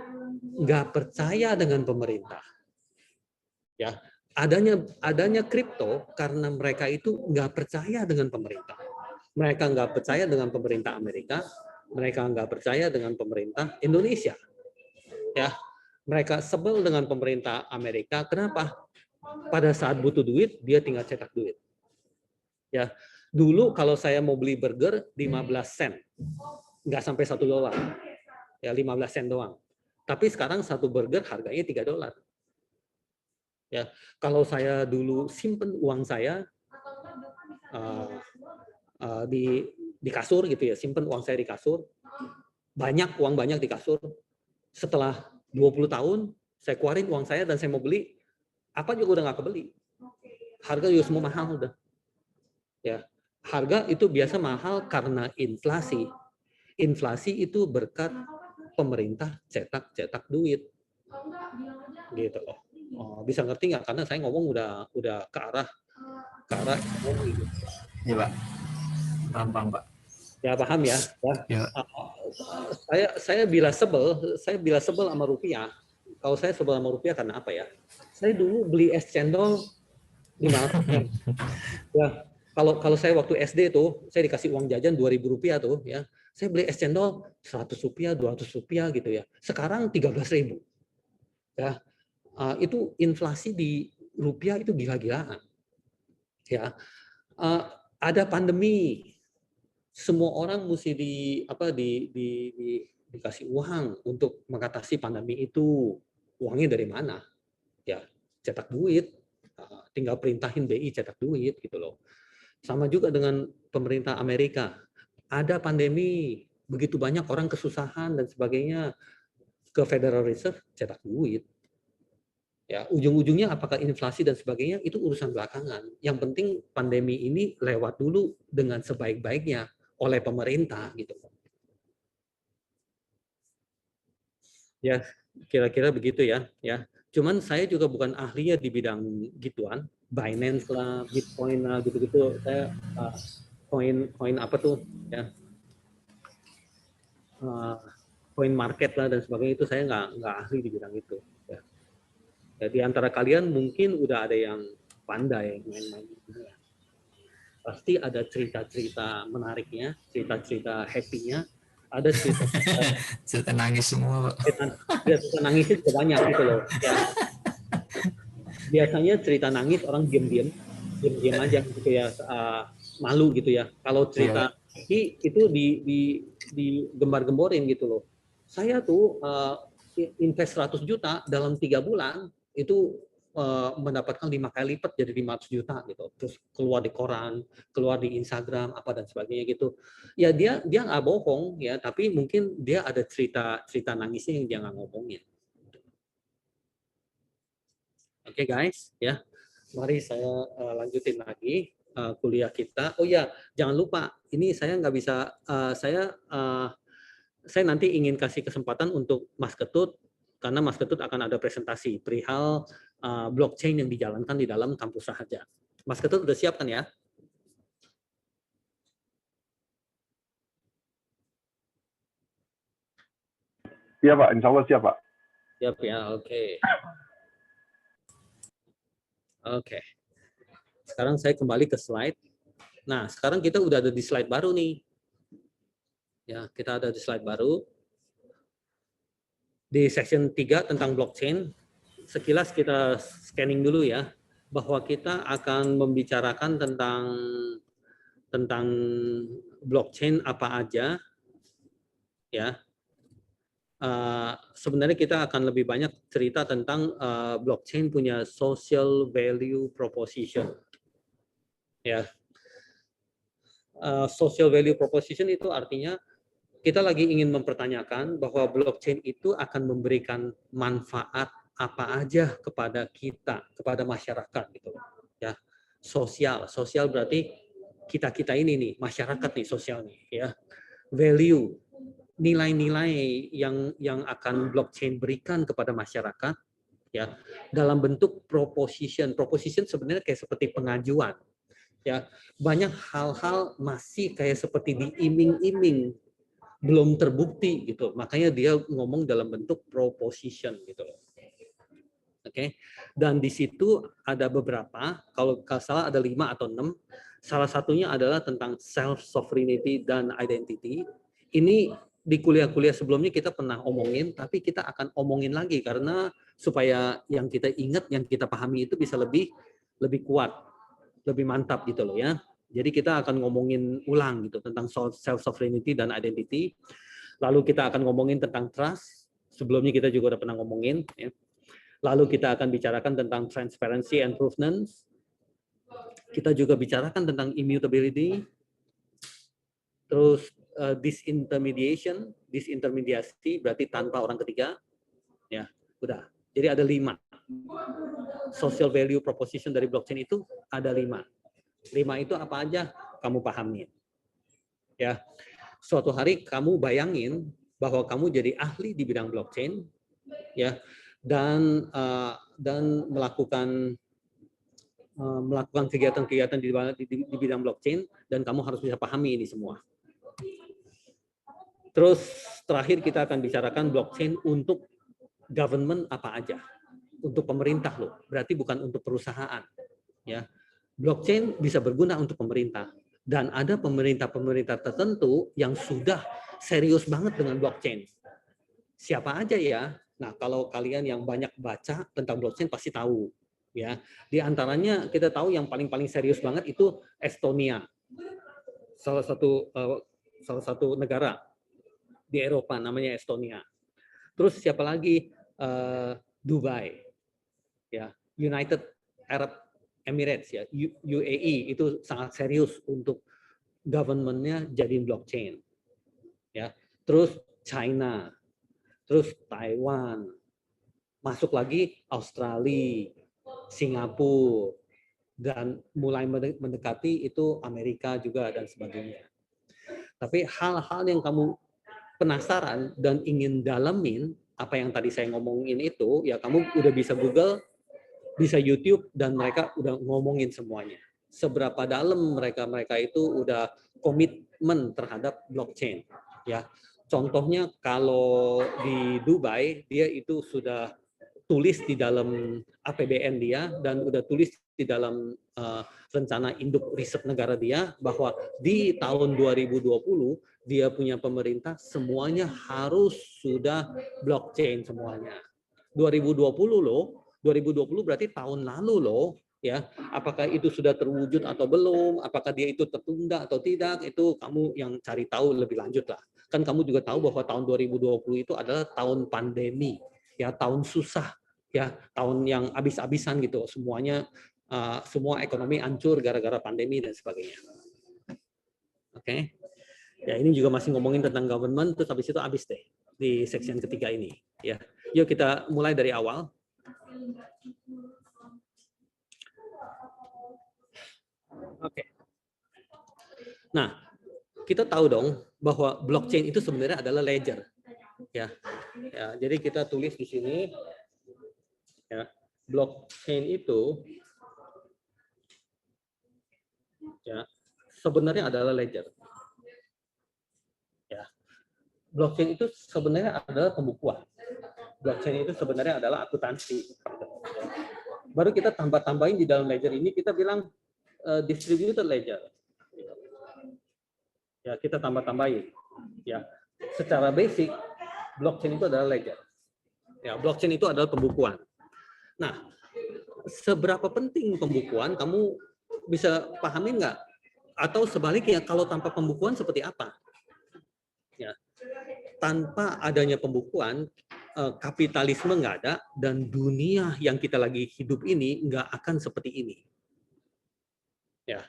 nggak percaya dengan pemerintah. Ya, adanya kripto karena mereka itu nggak percaya dengan pemerintah. Mereka nggak percaya dengan pemerintah Amerika, mereka nggak percaya dengan pemerintah Indonesia. Ya, mereka sebel dengan pemerintah Amerika. Kenapa? Pada saat butuh duit, dia tinggal cetak duit. Ya, dulu kalau saya mau beli burger 15 sen, nggak sampai $1, ya 15 sen doang. Tapi sekarang satu burger harganya $3. Ya, kalau saya dulu simpen uang saya di kasur gitu ya, simpen uang saya di kasur, uang banyak di kasur. Setelah 20 tahun, saya keluarin uang saya dan saya mau beli, apa juga udah nggak kebeli. Harga juga semua mahal udah. Ya, harga itu biasa mahal karena inflasi. Inflasi itu berkat pemerintah cetak duit. Gitu. Oh, bisa ngerti nggak? Karena saya ngomong udah ke arah gitu. Iya, Pak. Paham, Pak. Ya, paham ya. Ya. Saya bila sebel sama rupiah. Kalau saya sebel sama rupiah karena apa ya? Saya dulu beli es cendol 500 yen. Ya, Kalau saya waktu SD tuh, saya dikasih uang jajan 2.000 rupiah tuh, ya. Saya beli es cendol 100 rupiah, 200 rupiah gitu ya. Sekarang 13.000. Ya. Itu inflasi di rupiah itu gila-gilaan. Ya. Ada pandemi. Semua orang mesti dikasih uang untuk mengatasi pandemi itu. Uangnya dari mana? Ya, cetak duit. Tinggal perintahin BI cetak duit gitu loh. Sama juga dengan pemerintah Amerika. Ada pandemi, begitu banyak orang kesusahan dan sebagainya, ke Federal Reserve cetak duit. Ya, ujung-ujungnya apakah inflasi dan sebagainya itu urusan belakangan. Yang penting pandemi ini lewat dulu dengan sebaik-baiknya oleh pemerintah gitu. Ya, kira-kira begitu ya. Cuman saya juga bukan ahlinya di bidang gituan, Binance lah, Bitcoin lah, gitu-gitu. Saya koin apa tuh ya, koin market lah dan sebagainya, itu saya nggak ahli di bidang itu. Ya. Di antara kalian mungkin udah ada yang pandai main-main gitu ya. Pasti ada cerita-cerita menariknya, cerita-cerita happy-nya, ada cerita nangis semua, Pak. Cerita nangis itu banyak gitu loh. Ya. Biasanya cerita nangis orang diam-diam aja gitu ya, malu gitu ya. Kalau cerita itu digembar-gemborin gitu loh. Saya tuh invest 100 juta dalam 3 bulan itu mendapatkan 5 kali lipat jadi 500 juta gitu. Terus keluar di koran, keluar di Instagram apa dan sebagainya gitu. Ya dia nggak bohong ya, tapi mungkin dia ada cerita nangisnya yang dia nggak ngomongin. Oke guys, ya. Mari saya lanjutin lagi kuliah kita. Oh ya, jangan lupa, ini saya nggak bisa, saya nanti ingin kasih kesempatan untuk Mas Ketut, karena Mas Ketut akan ada presentasi perihal blockchain yang dijalankan di dalam kampus Raharja. Mas Ketut udah siap kan ya? Iya Pak, insya Allah siap Pak. Siap ya, oke. Oke. Sekarang saya kembali ke slide. Nah, sekarang kita udah ada di slide baru nih. Ya, kita ada di slide baru. Di section 3 tentang blockchain, sekilas kita scanning dulu ya, bahwa kita akan membicarakan tentang blockchain apa aja. Ya. Sebenarnya kita akan lebih banyak cerita tentang blockchain punya social value proposition. Ya, social value proposition itu artinya kita lagi ingin mempertanyakan bahwa blockchain itu akan memberikan manfaat apa aja kepada kita, kepada masyarakat gitu, ya. Sosial berarti kita ini nih, masyarakat nih, sosial nih, ya. Value, nilai-nilai yang akan blockchain berikan kepada masyarakat, ya, dalam bentuk proposition. Proposition sebenarnya kayak seperti pengajuan, ya. Banyak hal-hal masih kayak seperti diiming-iming, belum terbukti gitu. Makanya dia ngomong dalam bentuk proposition gitu loh. Oke. Dan di situ ada beberapa, kalau nggak salah ada 5 atau 6. Salah satunya adalah tentang self sovereignty dan identity. Ini di kuliah-kuliah sebelumnya kita pernah omongin, tapi kita akan omongin lagi karena supaya yang kita ingat, yang kita pahami itu bisa lebih kuat, lebih mantap gitu loh ya. Jadi kita akan ngomongin ulang gitu tentang self sovereignty dan identity. Lalu kita akan ngomongin tentang trust. Sebelumnya kita juga udah pernah ngomongin. Ya. Lalu kita akan bicarakan tentang transparency and provenance. Kita juga bicarakan tentang immutability. Terus disintermediasi berarti tanpa orang ketiga. Ya, udah. Jadi ada 5. Social value proposition dari blockchain itu ada 5. 5 itu apa aja kamu pahami. Ya. Suatu hari kamu bayangin bahwa kamu jadi ahli di bidang blockchain, ya, dan melakukan kegiatan-kegiatan di bidang blockchain, dan kamu harus bisa pahami ini semua. Terus terakhir kita akan bicarakan blockchain untuk government apa aja, untuk pemerintah loh, berarti bukan untuk perusahaan, ya. blockchain bisa berguna untuk pemerintah. Dan ada pemerintah-pemerintah tertentu yang sudah serius banget dengan blockchain. Siapa aja ya? Nah, kalau kalian yang banyak baca tentang blockchain pasti tahu. Ya, di antaranya kita tahu yang paling serius banget itu Estonia, salah satu negara di Eropa namanya Estonia. Terus siapa lagi? Dubai, ya, United Arab Emirates, ya, UAE itu sangat serius untuk government-nya jadiin blockchain, ya. Terus China, terus Taiwan, masuk lagi Australia, Singapura, dan mulai mendekati itu Amerika juga dan sebagainya. Tapi hal-hal yang kamu penasaran dan ingin dalemin, apa yang tadi saya ngomongin itu, ya kamu udah bisa Google, bisa YouTube, dan mereka udah ngomongin semuanya. Seberapa dalam mereka itu udah komitmen terhadap blockchain. Ya, contohnya kalau di Dubai, dia itu sudah tulis di dalam APBN dia dan udah tulis di dalam rencana induk riset negara dia bahwa di tahun 2020 dia punya pemerintah semuanya harus sudah blockchain semuanya. 2020 loh, 2020 berarti tahun lalu loh, ya. Apakah itu sudah terwujud atau belum? Apakah dia itu tertunda atau tidak? Itu kamu yang cari tahu lebih lanjut lah. Kan kamu juga tahu bahwa tahun 2020 itu adalah tahun pandemi, ya, tahun susah, ya, tahun yang habis-habisan gitu. Semuanya semua ekonomi hancur gara-gara pandemi dan sebagainya. Oke. Ya, ini juga masih ngomongin tentang government, terus habis itu habis deh di section ketiga ini, ya. Yuk kita mulai dari awal. Oke. Nah, kita tahu dong bahwa blockchain itu sebenarnya adalah ledger, ya. Ya, jadi kita tulis di sini, ya, blockchain itu, ya, sebenarnya adalah ledger. Ya, blockchain itu sebenarnya adalah pembukuan. Blockchain itu sebenarnya adalah akuntansi. Baru kita tambah-tambahin di dalam ledger ini, kita bilang distributed ledger. Ya, kita tambah-tambahin. Ya, secara basic blockchain itu adalah ledger. Ya, blockchain itu adalah pembukuan. Nah, seberapa penting pembukuan, kamu bisa pahamin nggak? Atau sebaliknya, kalau tanpa pembukuan seperti apa? Ya, tanpa adanya pembukuan, kapitalisme nggak ada, dan dunia yang kita lagi hidup ini nggak akan seperti ini. Ya,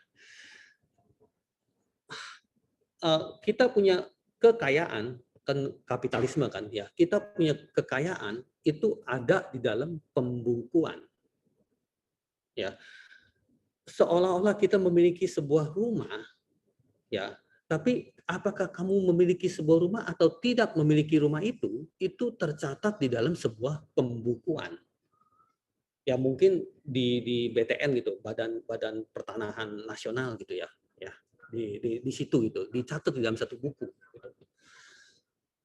kita punya kekayaan, kan kapitalisme kan, ya, kita punya kekayaan itu ada di dalam pembukuan. Ya, seolah-olah kita memiliki sebuah rumah, ya, tapi apakah kamu memiliki sebuah rumah atau tidak memiliki rumah itu tercatat di dalam sebuah pembukuan. Ya, mungkin di BTN gitu, Badan Pertanahan Nasional gitu, ya, ya, di situ gitu, dicatat di dalam satu buku.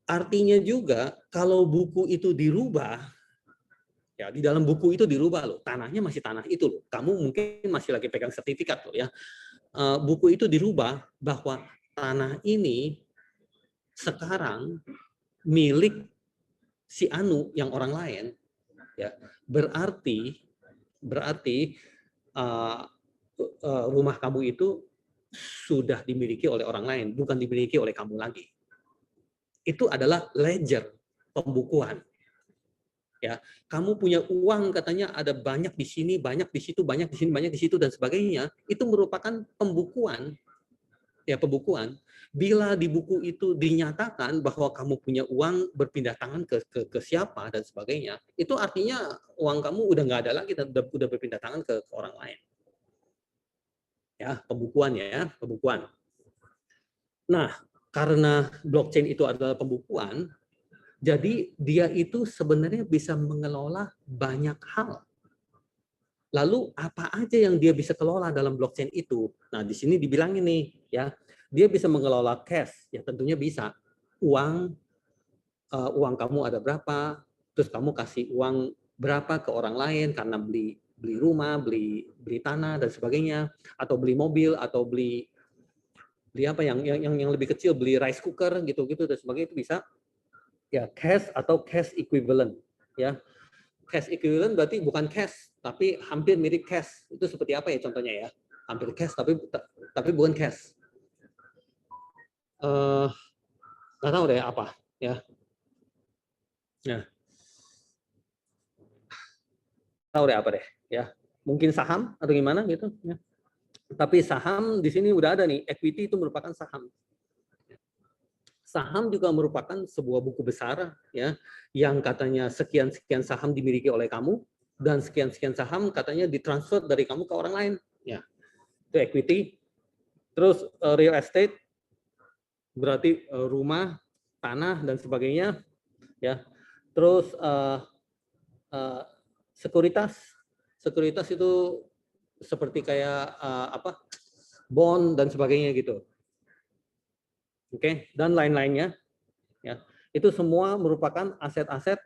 Artinya juga kalau buku itu dirubah, ya, di dalam buku itu dirubah loh, tanahnya masih tanah itu loh. Kamu mungkin masih lagi pegang sertifikat loh, ya. Buku itu dirubah bahwa tanah ini sekarang milik si Anu yang orang lain, ya. Berarti rumah kamu itu sudah dimiliki oleh orang lain, bukan dimiliki oleh kamu lagi. Itu adalah ledger, pembukuan. Ya, kamu punya uang katanya ada banyak di sini, banyak di situ, banyak di sini, banyak di situ dan sebagainya. Itu merupakan pembukuan. Ya, pembukuan. Bila di buku itu dinyatakan bahwa kamu punya uang berpindah tangan ke siapa dan sebagainya, itu artinya uang kamu udah nggak ada lagi dan udah berpindah tangan ke orang lain. Ya, pembukuan, ya, pembukuan. Nah, karena blockchain itu adalah pembukuan, jadi dia itu sebenarnya bisa mengelola banyak hal. Lalu apa aja yang dia bisa kelola dalam blockchain itu? Nah, di sini dibilang ini, ya, dia bisa mengelola cash, ya tentunya bisa. Uang kamu ada berapa, terus kamu kasih uang berapa ke orang lain karena beli beli rumah, beli tanah dan sebagainya, atau beli mobil, atau beli apa yang lebih kecil, beli rice cooker gitu-gitu dan sebagainya, itu bisa ya cash atau cash equivalent ya. Cash equivalent berarti bukan cash tapi hampir mirip cash. Itu seperti apa ya contohnya ya? Hampir cash tapi bukan cash. Nggak tahu deh apa ya. Nah, tahu deh apa deh ya. Mungkin saham atau gimana gitu ya. Tapi saham di sini udah ada nih, equity itu merupakan saham. Saham juga merupakan sebuah buku besar ya, yang katanya sekian-sekian saham dimiliki oleh kamu dan sekian-sekian saham katanya ditransfer dari kamu ke orang lain ya. Itu equity. Terus real estate berarti rumah, tanah dan sebagainya ya. Terus sekuritas itu seperti kayak bond dan sebagainya gitu. Oke, dan lain-lainnya ya. Itu semua merupakan aset-aset,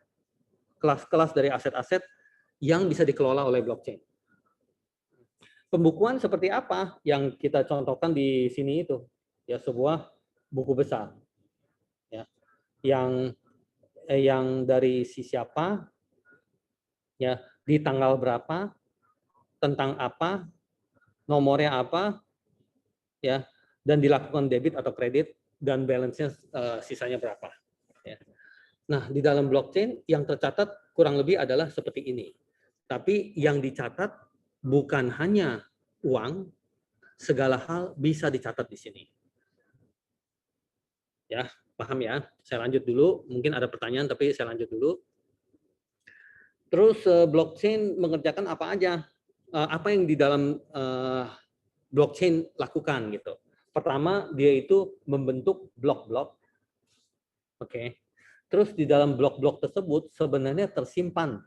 kelas-kelas dari aset-aset yang bisa dikelola oleh blockchain. Pembukuan seperti apa yang kita contohkan di sini itu ya, sebuah buku besar ya, yang dari si siapa ya, di tanggal berapa, tentang apa, nomornya apa ya, dan dilakukan debit atau kredit, dan balance-nya sisanya berapa ya. Nah, di dalam blockchain yang tercatat kurang lebih adalah seperti ini. Tapi yang dicatat bukan hanya uang, segala hal bisa dicatat di sini. Ya, paham ya? Saya lanjut dulu, mungkin ada pertanyaan tapi saya lanjut dulu. Terus blockchain mengerjakan apa aja? Apa yang di dalam blockchain lakukan gitu. Pertama, dia itu membentuk blok-blok. Oke. Terus di dalam blok-blok tersebut sebenarnya tersimpan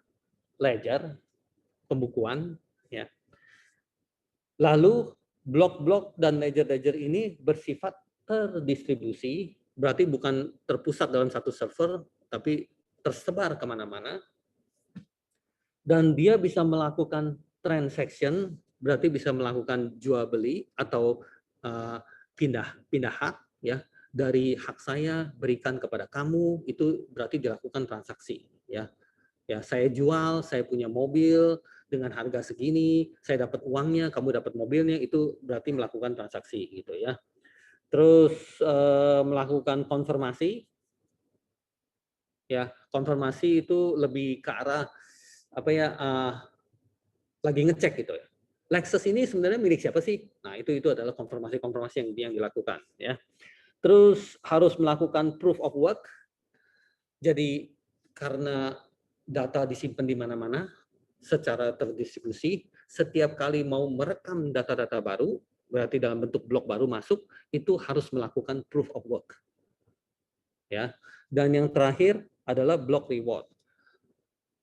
ledger, pembukuan ya. Lalu blok-blok dan ledger-ledger ini bersifat terdistribusi, berarti bukan terpusat dalam satu server, tapi tersebar kemana-mana. Dan dia bisa melakukan transaction, berarti bisa melakukan jual beli atau pindah hak ya, dari hak saya berikan kepada kamu, itu berarti dilakukan transaksi ya. Ya, saya jual, saya punya mobil dengan harga segini, saya dapat uangnya, kamu dapat mobilnya, itu berarti melakukan transaksi gitu ya. Terus melakukan konfirmasi ya, konfirmasi itu lebih ke arah apa ya, lagi ngecek gitu ya. Lexus ini sebenarnya milik siapa sih? Nah, itu adalah konfirmasi yang dilakukan ya. Terus harus melakukan proof of work. Jadi karena data disimpan di mana-mana secara terdistribusi, setiap kali mau merekam data-data baru, berarti dalam bentuk blok baru masuk, itu harus melakukan proof of work. Ya. Dan yang terakhir adalah block reward.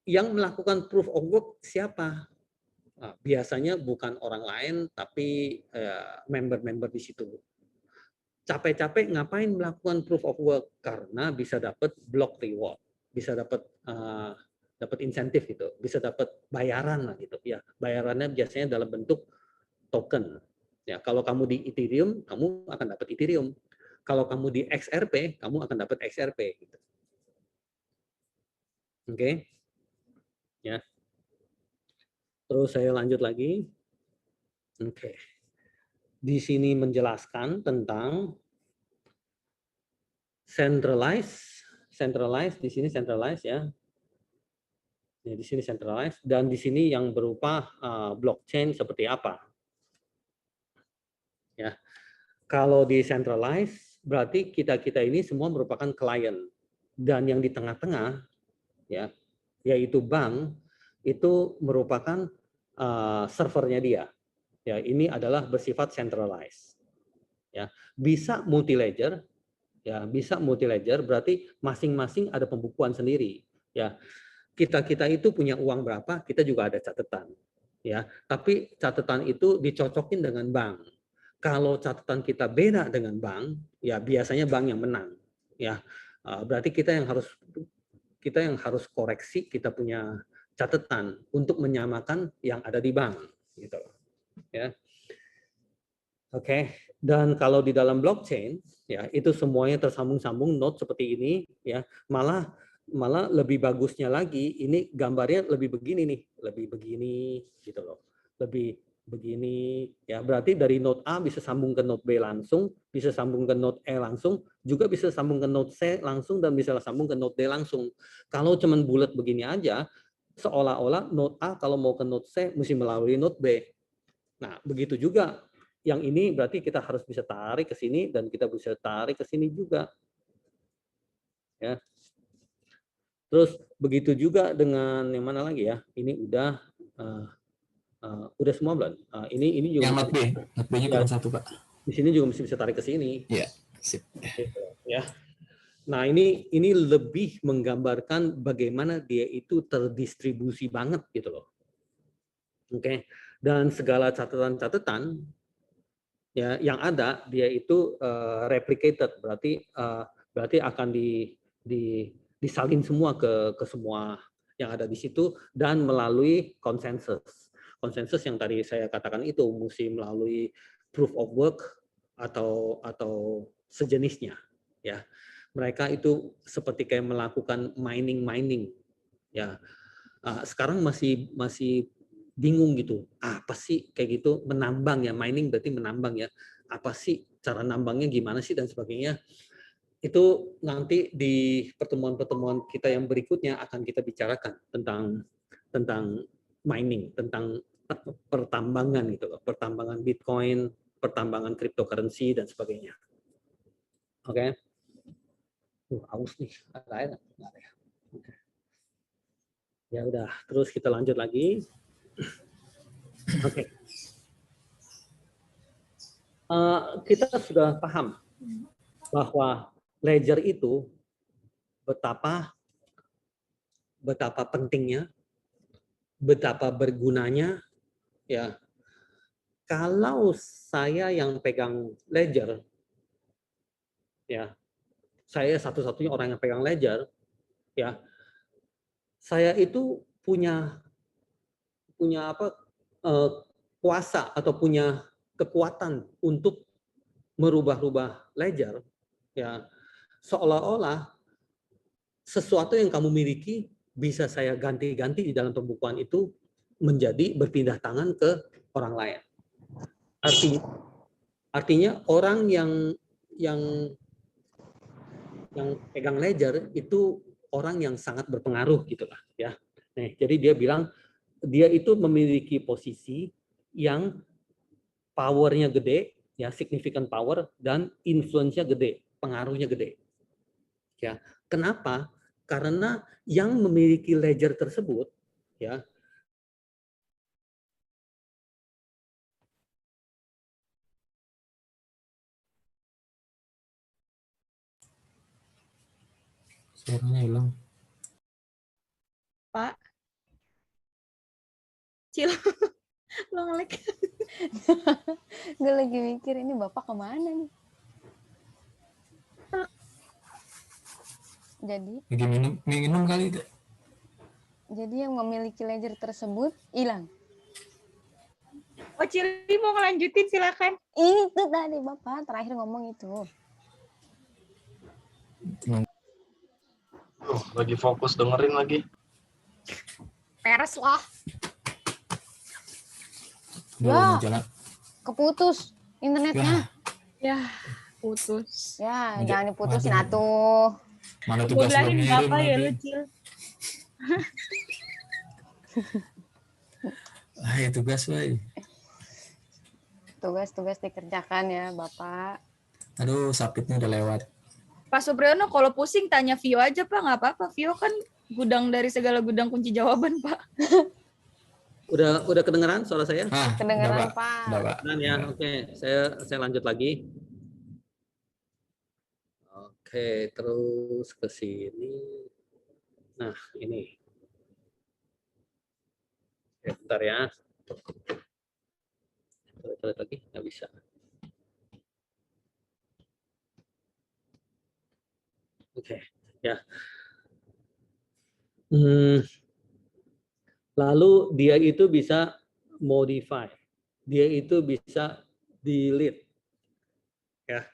Yang melakukan proof of work siapa? Nah, biasanya bukan orang lain, tapi member-member di situ. Capek-capek ngapain melakukan proof of work? Karena bisa dapat block reward, bisa dapat insentif gitu, bisa dapat bayaran lah gitu ya. Bayarannya biasanya dalam bentuk token. Ya, kalau kamu di Ethereum, kamu akan dapat Ethereum. Kalau kamu di XRP, kamu akan dapat XRP gitu. Oke. Ya. Terus saya lanjut lagi. Oke. Di sini menjelaskan tentang centralized di sini centralized ya. Ya, di sini centralized, dan di sini yang berupa blockchain seperti apa. Ya. Kalau di centralized berarti kita ini semua merupakan klien, dan yang di tengah-tengah ya, yaitu bank, itu merupakan servernya dia. Ya, ini adalah bersifat centralized. Ya, bisa multi ledger. Ya, bisa multi ledger berarti masing-masing ada pembukuan sendiri. Ya, kita itu punya uang berapa, kita juga ada catatan. Ya, tapi catatan itu dicocokin dengan bank. Kalau catatan kita beda dengan bank, ya biasanya bank yang menang. Ya, berarti kita yang harus koreksi kita punya catatan untuk menyamakan yang ada di bank, gitu. Ya. Oke, dan kalau di dalam blockchain, ya itu semuanya tersambung-sambung node seperti ini, ya malah lebih bagusnya lagi, ini gambarnya lebih begini nih, lebih begini, gitu loh, lebih begini, ya berarti dari node A bisa sambung ke node B langsung, bisa sambung ke node E langsung, juga bisa sambung ke node C langsung dan bisa sambung ke node D langsung. Kalau cuman bulat begini aja, seolah-olah node A kalau mau ke node C mesti melalui node B. Nah, begitu juga yang ini berarti kita harus bisa tarik ke sini dan kita bisa tarik ke sini juga. Ya. Terus begitu juga dengan yang mana lagi ya? Ini udah semua belum? Ini juga yang not B-nya kurang satu, Pak. Di sini juga mesti bisa tarik ke sini. Iya, sip. Ya. Nah, ini lebih menggambarkan bagaimana dia itu terdistribusi banget gitu loh. Oke. Dan segala catatan-catatan ya yang ada dia itu replicated, berarti akan disalin semua ke semua yang ada di situ dan melalui konsensus yang tadi saya katakan itu mesti melalui proof of work atau sejenisnya, ya mereka itu seperti kayak melakukan mining ya. Sekarang masih bingung gitu, apa sih kayak gitu, menambang ya, mining berarti menambang ya, apa sih cara nambangnya gimana sih dan sebagainya. Itu nanti di pertemuan-pertemuan kita yang berikutnya akan kita bicarakan tentang mining, tentang pertambangan gitu loh, pertambangan Bitcoin, pertambangan cryptocurrency dan sebagainya. Oke. Aus nih, ada air nggak ada ya? Oke. Ya udah, terus kita lanjut lagi. Oke. Kita sudah paham bahwa ledger itu betapa pentingnya, betapa bergunanya, ya. Kalau saya yang pegang ledger, ya, saya satu-satunya orang yang pegang ledger, ya, saya itu punya kuasa atau punya kekuatan untuk merubah-rubah ledger, ya, seolah-olah sesuatu yang kamu miliki bisa saya ganti-ganti di dalam pembukuan itu menjadi berpindah tangan ke orang lain. Artinya orang yang pegang ledger itu orang yang sangat berpengaruh gitulah ya. Nah, jadi dia bilang dia itu memiliki posisi yang powernya gede, ya significant power dan influence-nya gede, pengaruhnya gede. Ya, kenapa? Karena yang memiliki ledger tersebut, ya, Suaranya hilang. Pak, Cil, lo ngelik. Gue lagi mikir ini Bapak kemana nih? Jadi Lagi minum kali itu. Jadi yang memiliki ledger tersebut hilang. Oh, Cili mau ngelanjutin silakan. Itu tadi Bapak terakhir ngomong itu. Lagi fokus dengerin lagi. Peres lah. Ya. Jalan. Keputus internetnya. Ya, putus. Ya, jangan diputusin atuh. Mana Gue tugas bilangin belum apa ya ngirim lu, Cil. ya tugas, woy. Tugas-tugas dikerjakan ya, Bapak. Aduh, sapitnya udah lewat. Pak Supriyono kalau pusing tanya Vio aja, Pak. Nggak apa-apa. Vio kan gudang dari segala gudang kunci jawaban, Pak. udah kedengeran suara saya? Kedengeran, Pak. Udah, Pak. Dan ya, oke. Saya lanjut lagi. Oke, terus ke sini. Nah, ini. Bentar ya. Lihat lagi, nggak bisa. Oke, ya. Lalu dia itu bisa modify, dia itu bisa delete. Ya,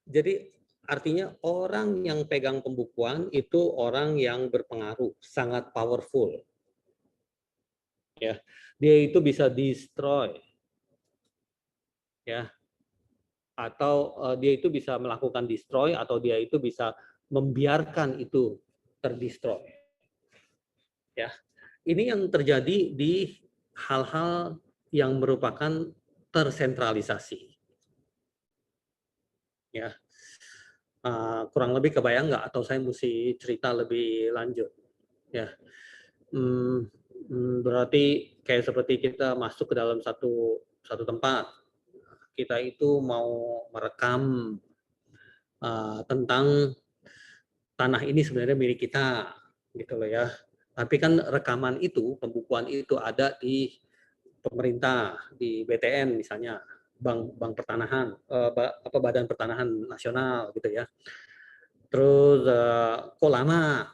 jadi artinya orang yang pegang pembukuan itu orang yang berpengaruh, sangat powerful. Ya, dia itu bisa destroy, ya, atau dia itu bisa melakukan destroy, atau dia itu bisa membiarkan itu terdestroy. Ya, ini yang terjadi di hal-hal yang merupakan tersentralisasi. Ya, kurang lebih kebayang nggak? Atau saya mesti cerita lebih lanjut? Ya, berarti kayak seperti kita masuk ke dalam satu tempat, kita itu mau merekam tentang tanah ini sebenarnya milik kita, gitu loh ya. Tapi kan rekaman itu, pembukuan itu ada di pemerintah, di BTN misalnya, bank pertanahan, Badan Pertanahan Nasional gitu ya. Terus kok lama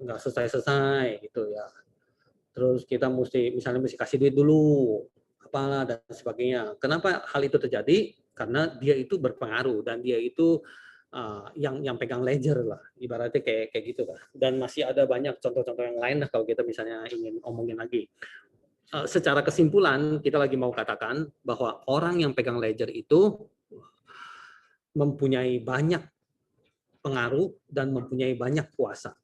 nggak selesai gitu ya. Terus kita misalnya mesti kasih duit dulu, apalah dan sebagainya. Kenapa hal itu terjadi? Karena dia itu berpengaruh dan dia itu yang pegang ledger lah, ibaratnya kayak gitu lah. Dan masih ada banyak contoh-contoh yang lain lah kalau kita misalnya ingin omongin lagi. Secara kesimpulan kita lagi mau katakan bahwa orang yang pegang ledger itu mempunyai banyak pengaruh dan mempunyai banyak kuasa.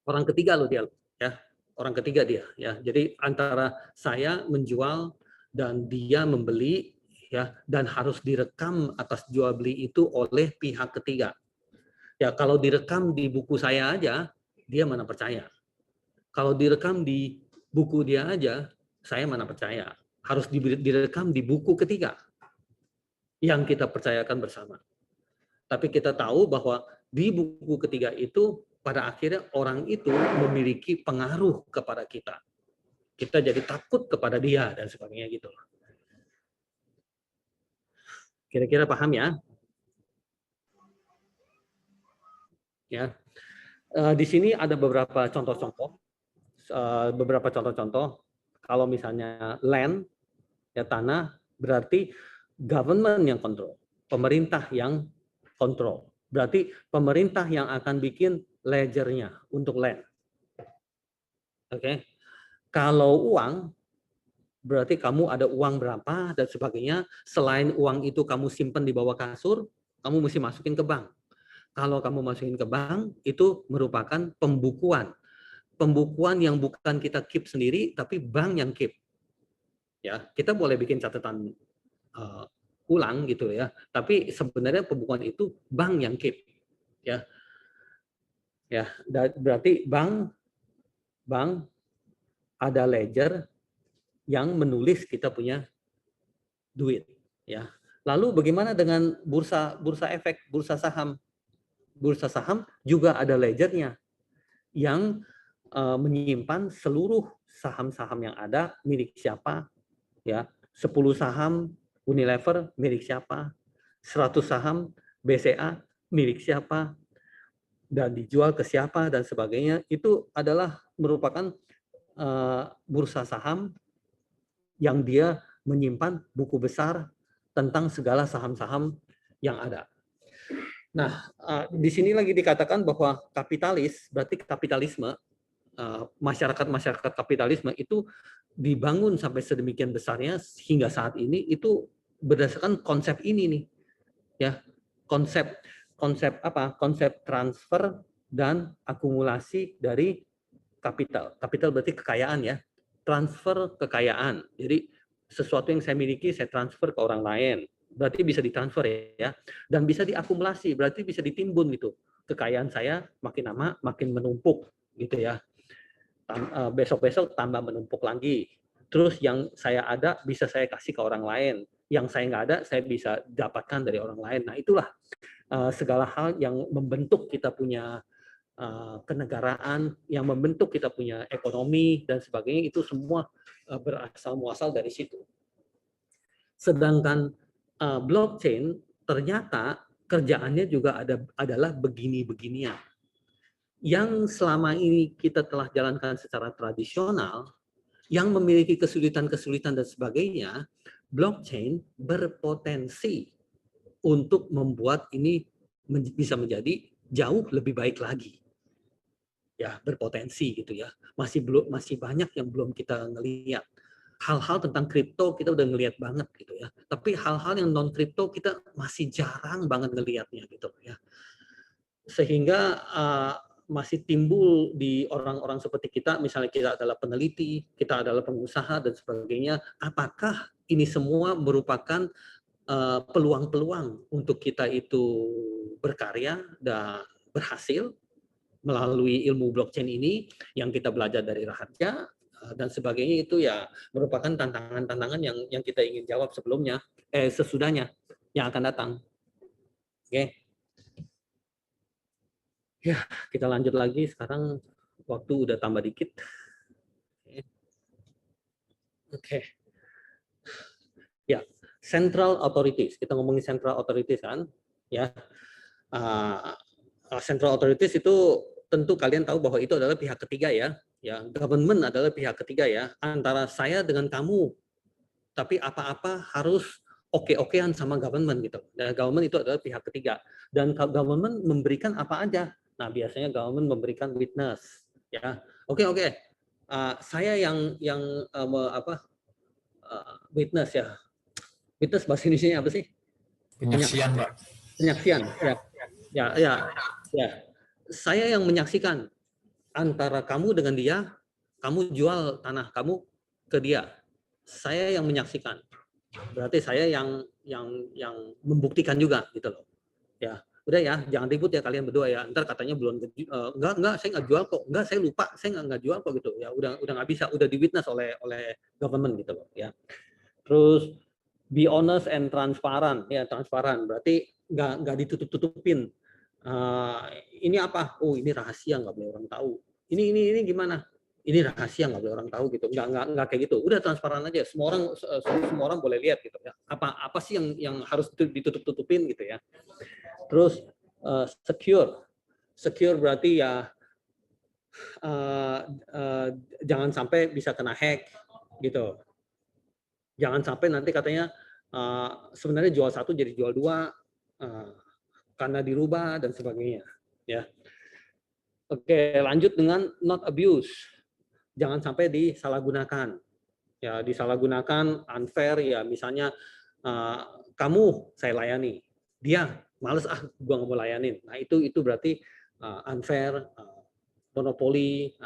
Orang ketiga loh dia, ya. Orang ketiga dia, ya. Jadi antara saya menjual dan dia membeli, ya, dan harus direkam atas jual beli itu oleh pihak ketiga. Ya, kalau direkam di buku saya aja, dia mana percaya. Kalau direkam di buku dia aja, saya mana percaya. Harus direkam di buku ketiga yang kita percayakan bersama. Tapi kita tahu bahwa di buku ketiga itu pada akhirnya orang itu memiliki pengaruh kepada kita. Kita jadi takut kepada dia dan sebagainya gitu. Kira-kira paham ya? Ya. Di sini ada beberapa contoh-contoh. Kalau misalnya land, ya tanah, berarti government yang kontrol, pemerintah yang kontrol. Berarti pemerintah yang akan bikin ledgernya untuk land. Oke. Kalau uang, berarti kamu ada uang berapa dan sebagainya. Selain uang itu kamu simpan di bawah kasur, kamu mesti masukin ke bank. Kalau kamu masukin ke bank, itu merupakan pembukuan. Pembukuan yang bukan kita keep sendiri, tapi bank yang keep. Ya, kita boleh bikin catatan ulang gitu ya. Tapi sebenarnya pembukuan itu bank yang keep. Ya, ya. Berarti bank ada ledger yang menulis kita punya duit. Ya. Lalu bagaimana dengan bursa efek, bursa saham? Bursa saham juga ada ledgernya yang menyimpan seluruh saham-saham yang ada milik siapa, ya. 10 saham Unilever milik siapa, 100 saham BCA milik siapa, dan dijual ke siapa dan sebagainya. Itu adalah merupakan bursa saham yang dia menyimpan buku besar tentang segala saham-saham yang ada. Nah, di sini lagi dikatakan bahwa kapitalis, berarti kapitalisme, masyarakat kapitalisme itu dibangun sampai sedemikian besarnya hingga saat ini itu berdasarkan konsep ini nih, ya, konsep apa? Konsep transfer dan akumulasi dari kapital. Kapital berarti kekayaan ya, transfer kekayaan. Jadi sesuatu yang saya miliki saya transfer ke orang lain, berarti bisa ditransfer ya, dan bisa diakumulasi, berarti bisa ditimbun gitu. Kekayaan saya makin lama makin menumpuk gitu ya. Besok-besok tambah menumpuk lagi. Terus yang saya ada bisa saya kasih ke orang lain, yang saya nggak ada saya bisa dapatkan dari orang lain. Nah itulah segala hal yang membentuk kita punya kenegaraan, yang membentuk kita punya ekonomi dan sebagainya, itu semua berasal muasal dari situ. Sedangkan blockchain ternyata kerjaannya juga adalah begini-beginian. yang selama ini kita telah jalankan secara tradisional, yang memiliki kesulitan-kesulitan dan sebagainya, blockchain berpotensi untuk membuat ini bisa menjadi jauh lebih baik lagi. Ya, berpotensi gitu ya. Masih banyak yang belum kita ngelihat. Hal-hal tentang kripto kita udah ngelihat banget gitu ya. Tapi hal-hal yang non kripto kita masih jarang banget ngelihatnya gitu ya. Sehingga masih timbul di orang-orang seperti kita, misalnya kita adalah peneliti, kita adalah pengusaha dan sebagainya, apakah ini semua merupakan peluang-peluang untuk kita itu berkarya dan berhasil melalui ilmu blockchain ini yang kita belajar dari Raharja dan sebagainya, itu ya merupakan tantangan-tantangan yang kita ingin jawab sesudahnya yang akan datang. Oke. Ya, kita lanjut lagi. Sekarang waktu udah tambah dikit. Oke. Ya, central authorities. Kita ngomongin central authorities kan, ya. Central authorities itu tentu kalian tahu bahwa itu adalah pihak ketiga ya. Ya, government adalah pihak ketiga ya. Antara saya dengan kamu. Tapi apa-apa harus oke-okean sama government gitu. Dan government itu adalah pihak ketiga. Dan government memberikan apa aja. Nah, biasanya government memberikan witness ya. Oke. Saya yang witness ya. Witness bahasa Indonesia apa sih? Penyaksian, Pak. Penyaksian, ya. Saya yang menyaksikan antara kamu dengan dia, kamu jual tanah kamu ke dia. Saya yang menyaksikan. Berarti saya yang membuktikan juga gitu loh. Ya, udah ya, jangan ribut ya kalian berdua ya. Ntar katanya belum enggak saya nggak jual kok. Enggak, saya lupa, saya nggak jual kok gitu. Ya udah nggak bisa, udah di-witness oleh government gitu loh ya. Terus be honest and transparent ya, transparan berarti nggak ditutup-tutupin. Ini apa? Oh, ini rahasia, nggak boleh orang tahu. Ini gimana? Ini rahasia, nggak boleh orang tahu gitu. Nggak kayak gitu. Udah transparan aja. Semua orang boleh lihat gitu ya. Apa sih yang harus ditutup-tutupin gitu ya. Terus secure berarti ya jangan sampai bisa kena hack gitu. Jangan sampai nanti katanya sebenarnya jual satu jadi jual dua karena dirubah dan sebagainya ya. Oke, lanjut dengan not abuse. Jangan sampai disalahgunakan. Ya, disalahgunakan, unfair ya, misalnya kamu saya layani, dia males gua nggak mau layanin. Nah, itu berarti unfair, monopoli.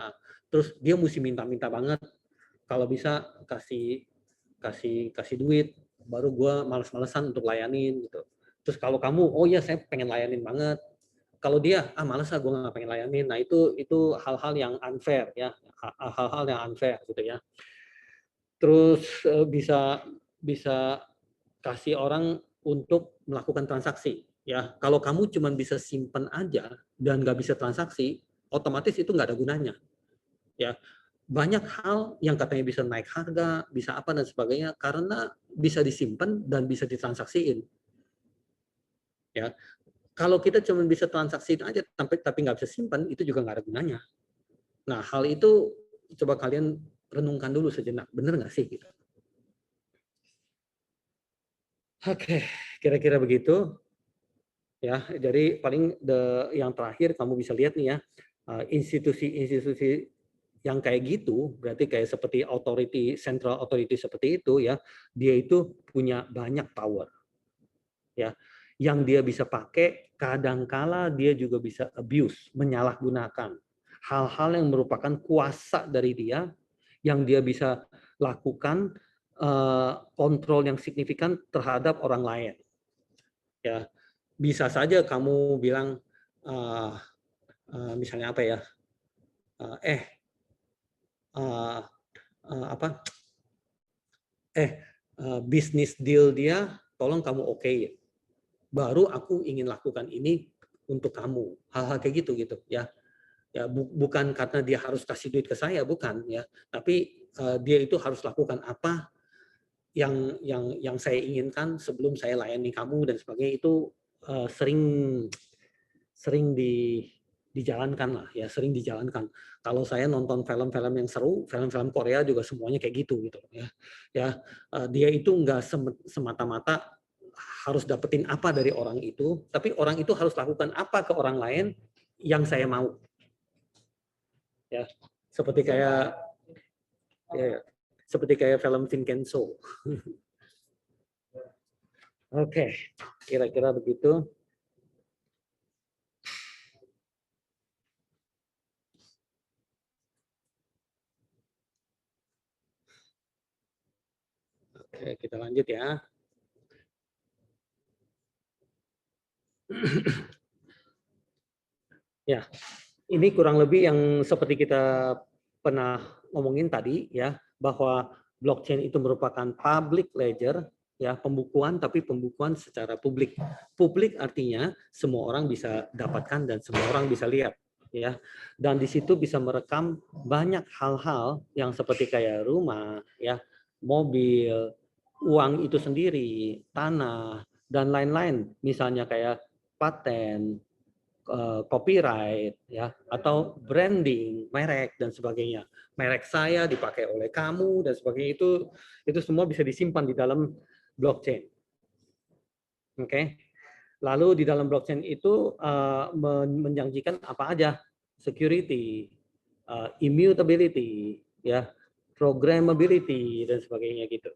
Terus dia mesti minta-minta banget. Kalau bisa kasih duit, baru gua males-malesan untuk layanin gitu. Terus kalau kamu, oh ya saya pengen layanin banget. Kalau dia, males gue nggak pengen layanin. Nah itu hal-hal yang unfair ya, hal-hal yang unfair gitu ya. Terus bisa kasih orang untuk melakukan transaksi ya. Kalau kamu cuma bisa simpan aja dan nggak bisa transaksi, otomatis itu nggak ada gunanya ya. Banyak hal yang katanya bisa naik harga, bisa apa dan sebagainya karena bisa disimpan dan bisa ditransaksiin ya. Kalau kita cuma bisa transaksi aja tapi nggak bisa simpan, itu juga nggak ada gunanya. Nah, hal itu coba kalian renungkan dulu sejenak, bener nggak sih gitu? Oke, kira-kira begitu. Ya, jadi paling yang terakhir kamu bisa lihat nih ya, institusi-institusi yang kayak gitu, berarti kayak seperti central authority seperti itu ya, dia itu punya banyak power. Ya, yang dia bisa pakai, kadangkala dia juga bisa abuse, menyalahgunakan hal-hal yang merupakan kuasa dari dia, yang dia bisa lakukan kontrol yang signifikan terhadap orang lain. Ya, bisa saja kamu bilang misalnya apa ya, bisnis deal dia, tolong kamu oke. Baru aku ingin lakukan ini untuk kamu, hal-hal kayak gitu ya. Ya bukan karena dia harus kasih duit ke saya, bukan ya, tapi dia itu harus lakukan apa yang saya inginkan sebelum saya layani kamu dan sebagainya. Itu sering dijalankan lah ya, sering dijalankan. Kalau saya nonton film-film yang seru, film-film Korea juga semuanya kayak gitu ya. Dia itu nggak semata-mata harus dapetin apa dari orang itu, tapi orang itu harus lakukan apa ke orang lain yang saya mau. Ya, seperti kayak film Vincenzo. Oke, kira-kira begitu. Oke, kita lanjut ya. Ya, ini kurang lebih yang seperti kita pernah ngomongin tadi ya, bahwa blockchain itu merupakan public ledger ya, pembukuan, tapi pembukuan secara publik. Publik artinya semua orang bisa dapatkan dan semua orang bisa lihat ya. Dan di situ bisa merekam banyak hal-hal yang seperti kayak rumah ya, mobil, uang itu sendiri, tanah dan lain-lain, misalnya kayak paten, copyright ya, atau branding merek dan sebagainya. Merek saya dipakai oleh kamu dan sebagainya, itu semua bisa disimpan di dalam blockchain. Oke. Lalu di dalam blockchain itu menjanjikan apa aja? Security, immutability, ya, programmability dan sebagainya gitu.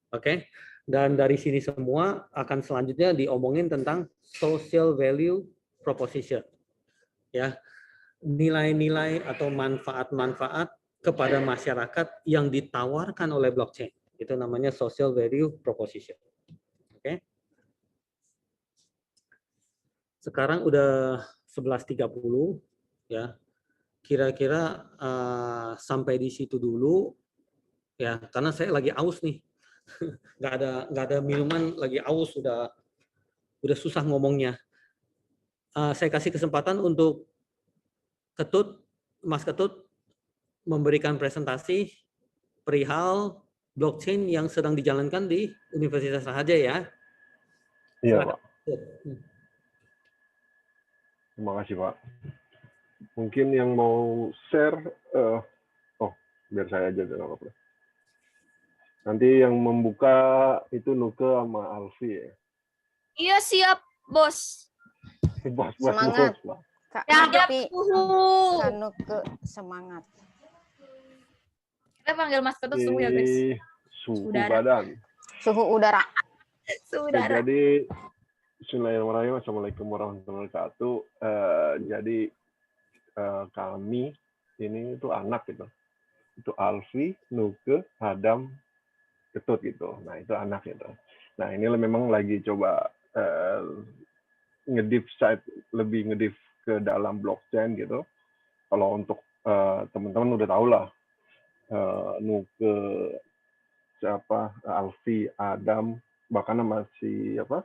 Oke. Dan dari sini semua akan selanjutnya diomongin tentang social value proposition. Ya, nilai-nilai atau manfaat-manfaat kepada masyarakat yang ditawarkan oleh blockchain. Itu namanya social value proposition. Oke. Sekarang udah 11.30 ya. Kira-kira sampai di situ dulu ya, karena saya lagi aus nih. nggak ada minuman, lagi aus, udah susah ngomongnya. Saya kasih kesempatan untuk Mas Ketut memberikan presentasi perihal blockchain yang sedang dijalankan di Universitas Raharja ya. Iya, Pak. Terima kasih, Pak. Mungkin yang mau share, biar saya aja dan apa-apa. Nanti yang membuka itu Nuke sama Alfi ya. Iya siap, Bos. Semangat. Bos, Kak Ya, Alfi, uhuh. Kak Nuke, semangat. Kita panggil Mas Ketut suhu ya, guys. Suhu Udara. badan. Suhu udara. Suhu Oke, udara. jadi Bismillahirrahmanirrahim. Assalamualaikum warahmatullahi wabarakatuh. Jadi kami ini itu anak gitu. Itu Alfi, Nuke, Adam, Ketut gitu. Nah itu anak gitu. Nah ini memang lagi coba lebih ngediv ke dalam blockchain gitu. Kalau untuk teman-teman udah tahu lah, Nuke, siapa, Alfi, Adam, bahkan masih apa?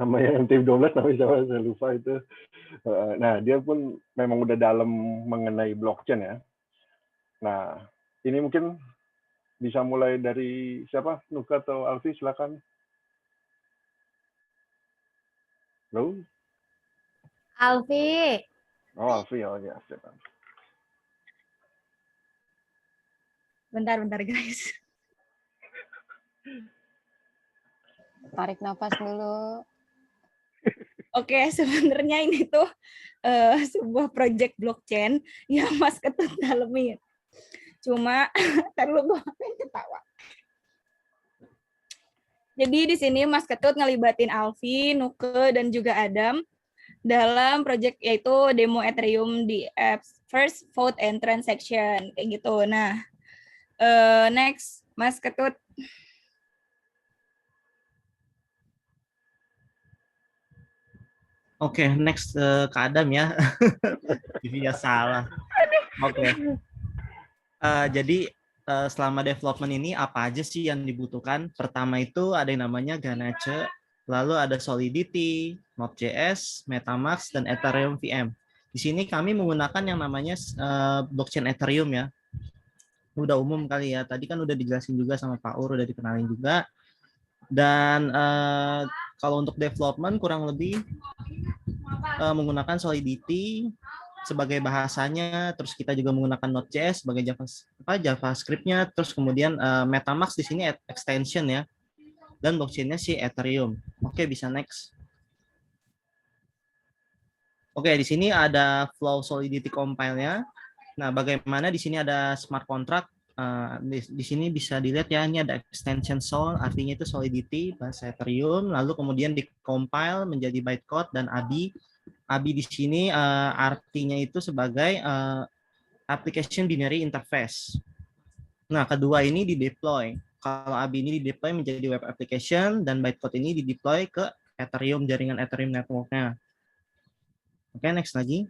Nama yang tim 12 tapi saya lupa itu. Nah dia pun memang udah dalam mengenai blockchain ya. Nah ini mungkin bisa mulai dari siapa? Nuka atau Alfi, silakan. Halo? Alfi. Oh, Alfi, oh ya, silakan. Bentar guys. Tarik nafas dulu. Oke, sebenarnya ini tuh sebuah project blockchain yang Mas Ketut dalemin. Cuma, ntar lu gue ketawa. Jadi di sini Mas Ketut ngelibatin Alfi, Nuke, dan juga Adam dalam project yaitu demo Ethereum di apps First Vote and Transaction kayak gitu. Nah, next Mas Ketut. Oke, next ke Adam ya. Dia salah. Oke. Jadi selama development ini apa aja sih yang dibutuhkan? Pertama itu ada yang namanya Ganache, lalu ada Solidity, Node.js, MetaMask, dan Ethereum VM. Di sini kami menggunakan yang namanya blockchain Ethereum ya. Udah umum kali ya. Tadi kan udah dijelasin juga sama Pak Ur, udah dikenalin juga. Dan Kalau untuk development kurang lebih menggunakan Solidity sebagai bahasanya, terus kita juga menggunakan Node.js sebagai JavaScript-nya, terus kemudian MetaMask di sini extension ya, dan blockchain-nya si Ethereum. Oke, bisa next. Oke, di sini ada flow Solidity compile-nya. Nah, bagaimana di sini ada smart contract. Di sini bisa dilihat ya, ini ada extension Sol, artinya itu Solidity bahasa Ethereum, lalu kemudian di-compile menjadi bytecode dan ABI. ABI di sini artinya itu sebagai application binary interface. Nah, kedua ini di-deploy. Kalau ABI ini di-deploy menjadi web application dan bytecode ini di-deploy ke Ethereum, jaringan Ethereum network-nya. Oke, next lagi.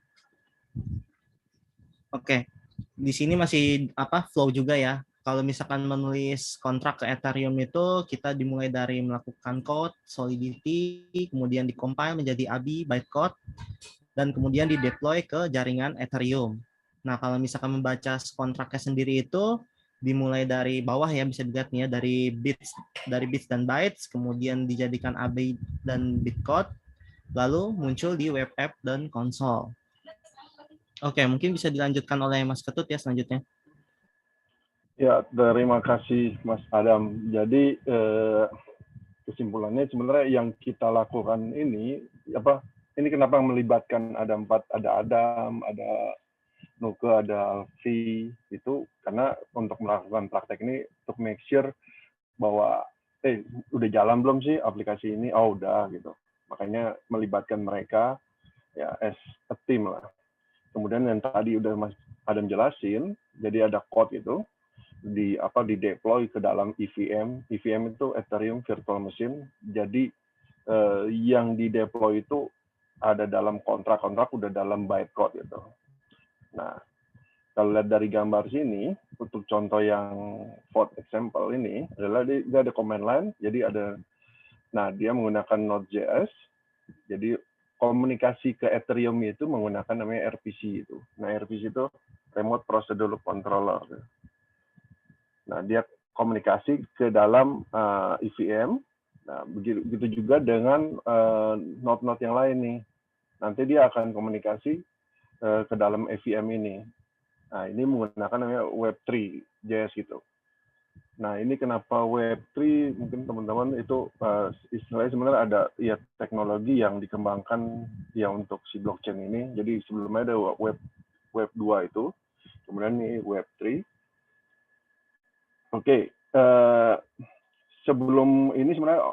Oke. Di sini masih flow juga ya. Kalau misalkan menulis kontrak ke Ethereum itu kita dimulai dari melakukan code Solidity, kemudian di-compile menjadi ABI bytecode, dan kemudian di-deploy ke jaringan Ethereum. Nah, kalau misalkan membaca kontraknya sendiri itu dimulai dari bawah ya, bisa dilihat nih ya, dari bits dan bytes, kemudian dijadikan ABI dan bitcode, lalu muncul di web app dan konsol. Oke, mungkin bisa dilanjutkan oleh Mas Ketut ya selanjutnya. Ya, terima kasih Mas Adam. Jadi kesimpulannya sebenarnya yang kita lakukan ini kenapa melibatkan ada 4, ada Adam, ada Nuke, ada Alfi, itu karena untuk melakukan praktek ini untuk make sure bahwa udah jalan belum sih aplikasi ini? Oh, udah gitu. Makanya melibatkan mereka ya as a team lah. Kemudian yang tadi udah Mas Adam jelasin, jadi ada code itu di deploy ke dalam EVM. EVM itu Ethereum Virtual Machine. Jadi yang di deploy itu ada dalam kontrak udah dalam bytecode gitu. Nah, kalau lihat dari gambar sini, untuk contoh yang vote example ini adalah dia ada command line. Jadi dia menggunakan Node.js. Jadi komunikasi ke Ethereum itu menggunakan namanya RPC itu. Nah, RPC itu Remote Procedure Controller. Nah, dia komunikasi ke dalam EVM. Nah, begitu juga dengan node-node yang lain nih. Nanti dia akan komunikasi ke dalam EVM ini. Nah, ini menggunakan namanya Web3 JS gitu. Nah, ini kenapa Web3, mungkin teman-teman itu istilahnya sebenarnya ada ya teknologi yang dikembangkan ya untuk si blockchain ini. Jadi sebelumnya ada Web 2 itu, kemudian ini Web3. Oke, sebelum ini sebenarnya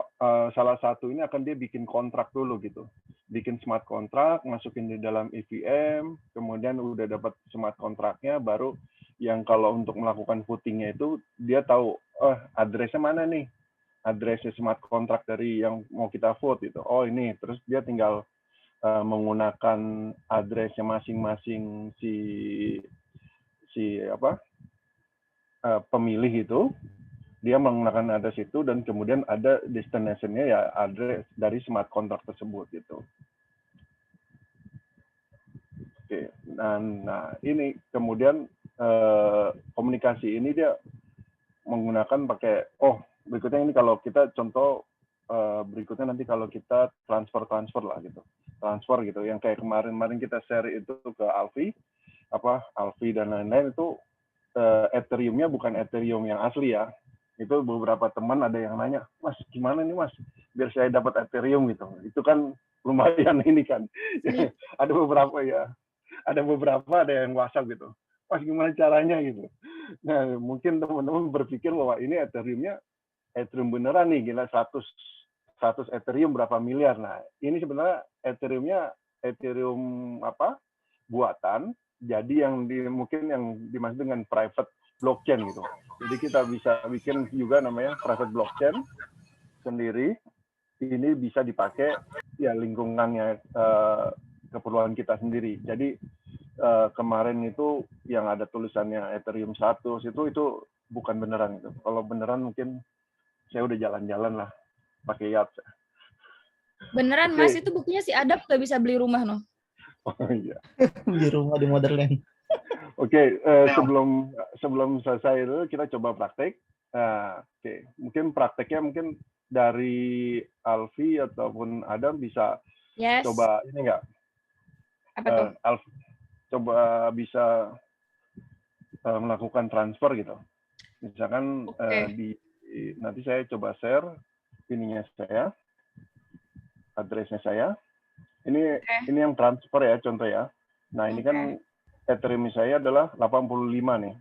salah satu ini akan dia bikin kontrak dulu gitu. Bikin smart kontrak, masukin di dalam EVM, kemudian udah dapat smart kontraknya, baru yang kalau untuk melakukan votingnya itu dia tahu addressnya mana nih, addressnya smart kontrak dari yang mau kita vote itu. Oh ini, terus dia tinggal menggunakan addressnya masing-masing pemilih itu, dia menggunakan address itu dan kemudian ada destination-nya ya address dari smart contract tersebut gitu. Oke, nah ini kemudian komunikasi ini dia menggunakan pakai berikutnya ini kalau kita contoh berikutnya nanti kalau kita transfer lah gitu. Transfer gitu yang kayak kemarin kita share itu ke Alfi dan lain-lain itu Ethereum-nya bukan Ethereum yang asli ya. Itu beberapa teman ada yang nanya, Mas, gimana nih Mas, biar saya dapat Ethereum gitu. Itu kan lumayan ini kan. Ada beberapa ada yang WhatsApp gitu. Mas, gimana caranya gitu. Nah, mungkin teman-teman berpikir bahwa ini Ethereum beneran nih, gila 100 Ethereum berapa miliar. Nah, ini sebenarnya Ethereum buatan. Jadi mungkin yang dimaksud dengan private blockchain gitu. Jadi kita bisa bikin juga namanya private blockchain sendiri. Ini bisa dipakai ya lingkungannya keperluan kita sendiri. Jadi kemarin itu yang ada tulisannya Ethereum 100 itu bukan beneran itu. Kalau beneran mungkin saya udah jalan-jalan lah pakai yacht. Beneran Mas, itu buktinya si Adap nggak bisa beli rumah noh. Oh iya. Di rumah di Motherland. Oke, sebelum selesai itu kita coba praktek. Nah, oke. Mungkin prakteknya mungkin dari Alfi ataupun Adam bisa Yes. coba ini nggak? Apa tuh? Alfi coba bisa melakukan transfer gitu. Misalkan nanti saya coba share ininya saya, address-nya saya. Ini yang transfer ya, contoh ya. Nah, ini kan Ethereum saya adalah 85 nih.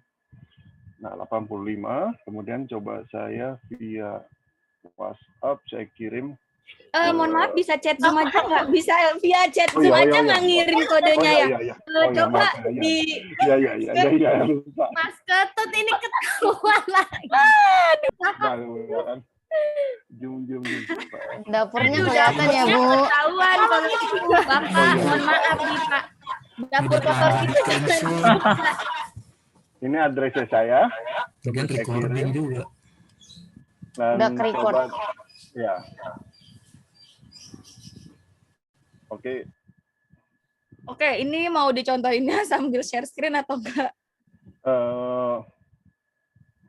Nah, 85, kemudian coba saya via WhatsApp saya kirim. Mohon maaf, bisa chat Zoom aja nggak? Bisa via chat Zoom aja nggak ngirim kodenya ya? Coba di... Iya. Mas Ketut ini ketahuan lagi. Aduh. Jum. Dapurnya kelihatan ya, Bu. Ketahuan kalau itu, Bapak. Mohon maaf nih, Pak. Dapur kotor itu jangan. Ini address saya. Bagian recording juga. Udah ke-record. Ya. Oke. Oke, ini mau dicontohinnya sambil share screen atau enggak?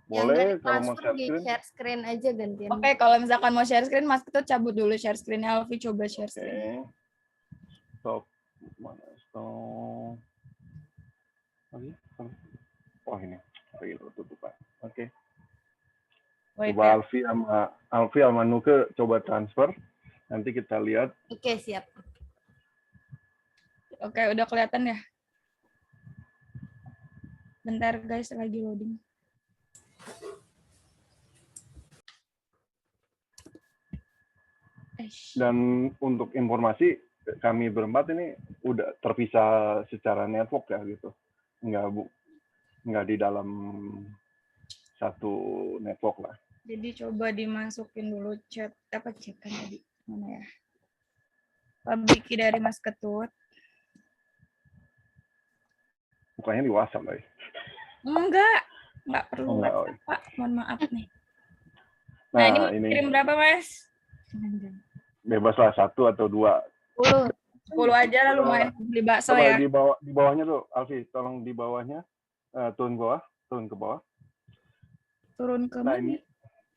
Boleh yang kalau mau transfer di share screen aja gantian. Oke, kalau misalkan mau share screen, Mas Ketut cabut dulu share screen-nya. Alfi coba share screen. Stop. Mana? Stop. Oh ini. Tutup. Oke. Coba Alfi sama Nuke coba transfer. Nanti kita lihat. Oke, siap. Oke, udah kelihatan ya? Bentar guys, lagi loading. Dan untuk informasi, kami berempat ini udah terpisah secara network ya gitu. Nggak di dalam satu network lah. Jadi coba dimasukin dulu chat kan tadi mana ya? Public key dari Mas Ketut. Bukannya di WhatsApp lagi. Enggak perlu WhatsApp, Pak. Mohon maaf nih. Nah, ini kirim berapa, Mas? Bebas lah 1 atau 2. 10 aja lah, lumayan beli bakso ya. Di bawahnya tuh, Alfi, tolong di bawahnya turun ke bawah. Turun ke mana? Ini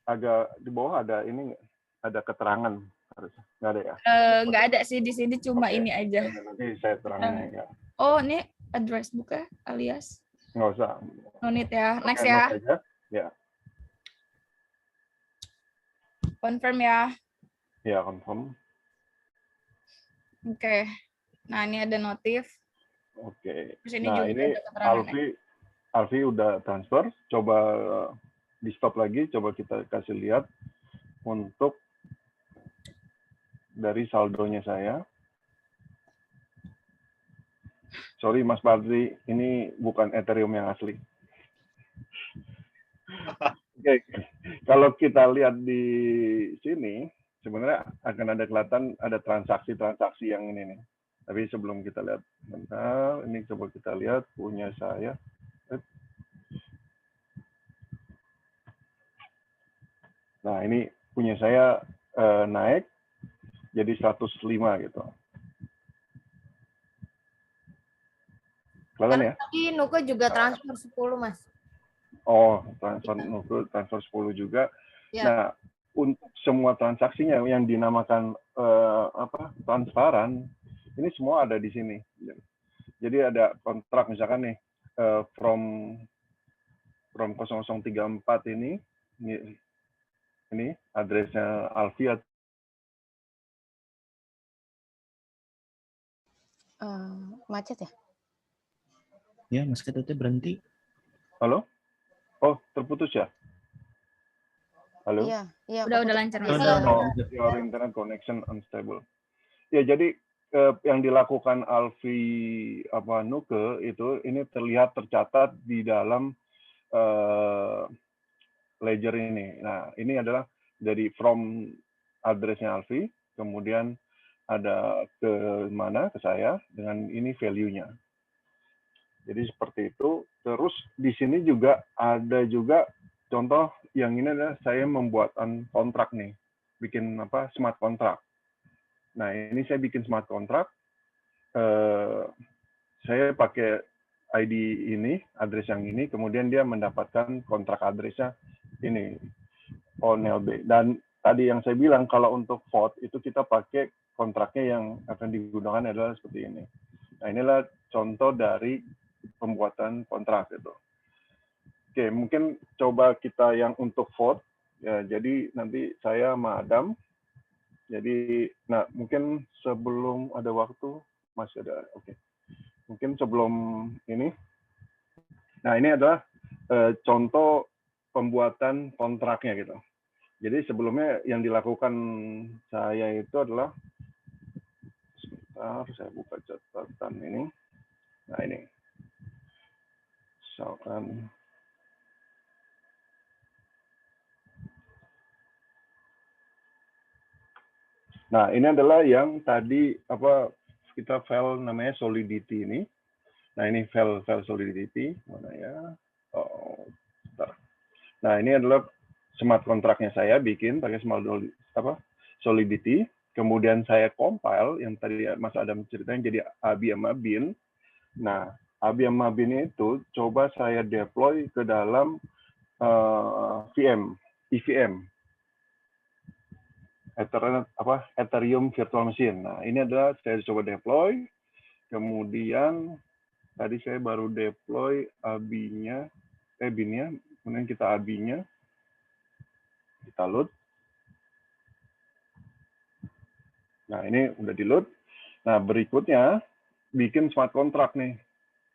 agak di bawah ada ini ada keterangan harusnya. Nggak ada ya? Nggak ada sih di sini, cuma ini aja. Nanti saya terangin ya. Oh, ini address book ya, alias? Nggak usah. No need ya. Next ya. Ya. Confirm ya. Ya, confirm. Oke. Nah, ini ada notif. Oke. Terus ini nah, juga ini ada keterangan. Alfi udah transfer. Coba di stop lagi. Coba kita kasih lihat untuk dari saldonya saya. Sorry Mas Badri, ini bukan Ethereum yang asli. Oke. Kalau kita lihat di sini, sebenarnya akan ada kelihatan ada transaksi-transaksi yang ini nih. Tapi sebelum kita lihat, bentar, ini coba kita lihat punya saya. Nah, ini punya saya naik jadi 105 gitu. Kelihatan ya? Tadi Nuke juga transfer 10, Mas. Oh, transfer 10 juga. Ya. Nah, untuk semua transaksinya yang dinamakan transparan, ini semua ada di sini. Jadi ada kontrak misalkan nih from 0034 ini addressnya Alfi. Macet ya? Ya, Mas Ketutnya berhenti. Halo? Oh, terputus ya? Halo? Iya. Udah lancar. Your internet connection unstable. Ya, jadi yang dilakukan Alfi Nuke itu ini tercatat di dalam ledger ini. Nah, ini adalah dari from address-nya Alfi, kemudian ada ke mana? Ke saya dengan ini value-nya. Jadi seperti itu. Terus di sini juga ada juga contoh yang ini adalah saya membuatkan kontrak nih, bikin smart contract. Nah ini saya bikin smart contract. Saya pakai ID ini, address yang ini, kemudian dia mendapatkan kontrak address-nya ini ONLB. Dan tadi yang saya bilang kalau untuk vote itu kita pakai kontraknya yang akan digunakan adalah seperti ini. Nah, inilah contoh dari pembuatan kontrak itu. Oke, mungkin coba kita yang untuk vote. Ya, jadi nanti saya sama Adam. Jadi, nah mungkin sebelum ada waktu masih ada. Oke, mungkin sebelum ini. Nah, ini adalah contoh pembuatan kontraknya gitu. Jadi sebelumnya yang dilakukan saya itu adalah, sebentar saya buka catatan ini. Nah ini, misalkan, nah ini adalah yang tadi apa kita file namanya Solidity ini. Nah ini file Solidity mana ya? Oh, bentar. Nah ini adalah smart kontraknya saya bikin pakai Solidity. Kemudian saya compile yang tadi Mas Adam ceritain jadi ABI sama BIN. Nah, ABI sama BIN itu coba saya deploy ke dalam EVM, Ethereum Virtual Machine. Nah, ini adalah saya coba deploy. Kemudian tadi saya baru deploy ABI-nya, BIN-nya, kemudian kita ABI-nya, kita load. Nah, ini udah di load. Nah, berikutnya bikin smart contract nih.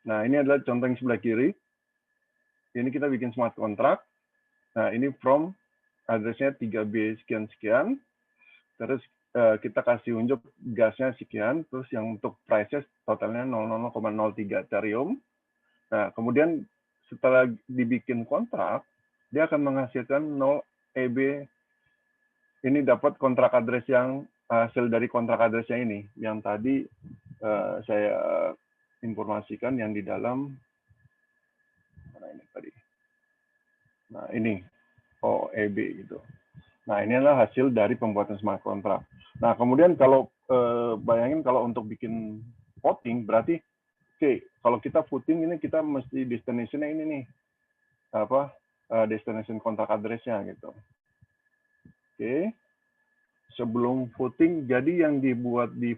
Nah, ini adalah contoh yang sebelah kiri. Ini kita bikin smart contract. Nah, ini from address-nya 3B sekian-sekian. Terus kita kasih unjuk gasnya sekian. Terus yang untuk prices totalnya 0,03 Ethereum. Nah, kemudian setelah dibikin kontrak, dia akan menghasilkan 0 EB. Ini dapat kontrak address yang hasil dari kontrak address-nya ini. Yang tadi saya informasikan yang di dalam mana ini tadi. Nah, ini OEB gitu. Nah, ini adalah hasil dari pembuatan smart contract. Nah, kemudian kalau bayangin kalau untuk bikin voting berarti kalau kita voting ini kita mesti destination-nya ini nih. Destination contract address-nya gitu. Sebelum voting, jadi yang dibuat di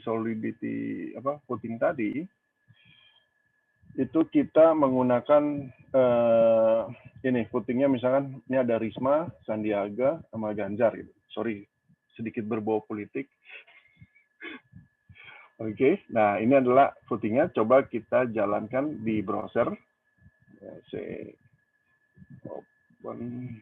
Solidity voting tadi itu kita menggunakan ini votingnya misalkan ini ada Risma, Sandiaga, sama Ganjar gitu. Sorry, sedikit berbau politik. Oke, nah ini adalah votingnya. Coba kita jalankan di browser. Saya open.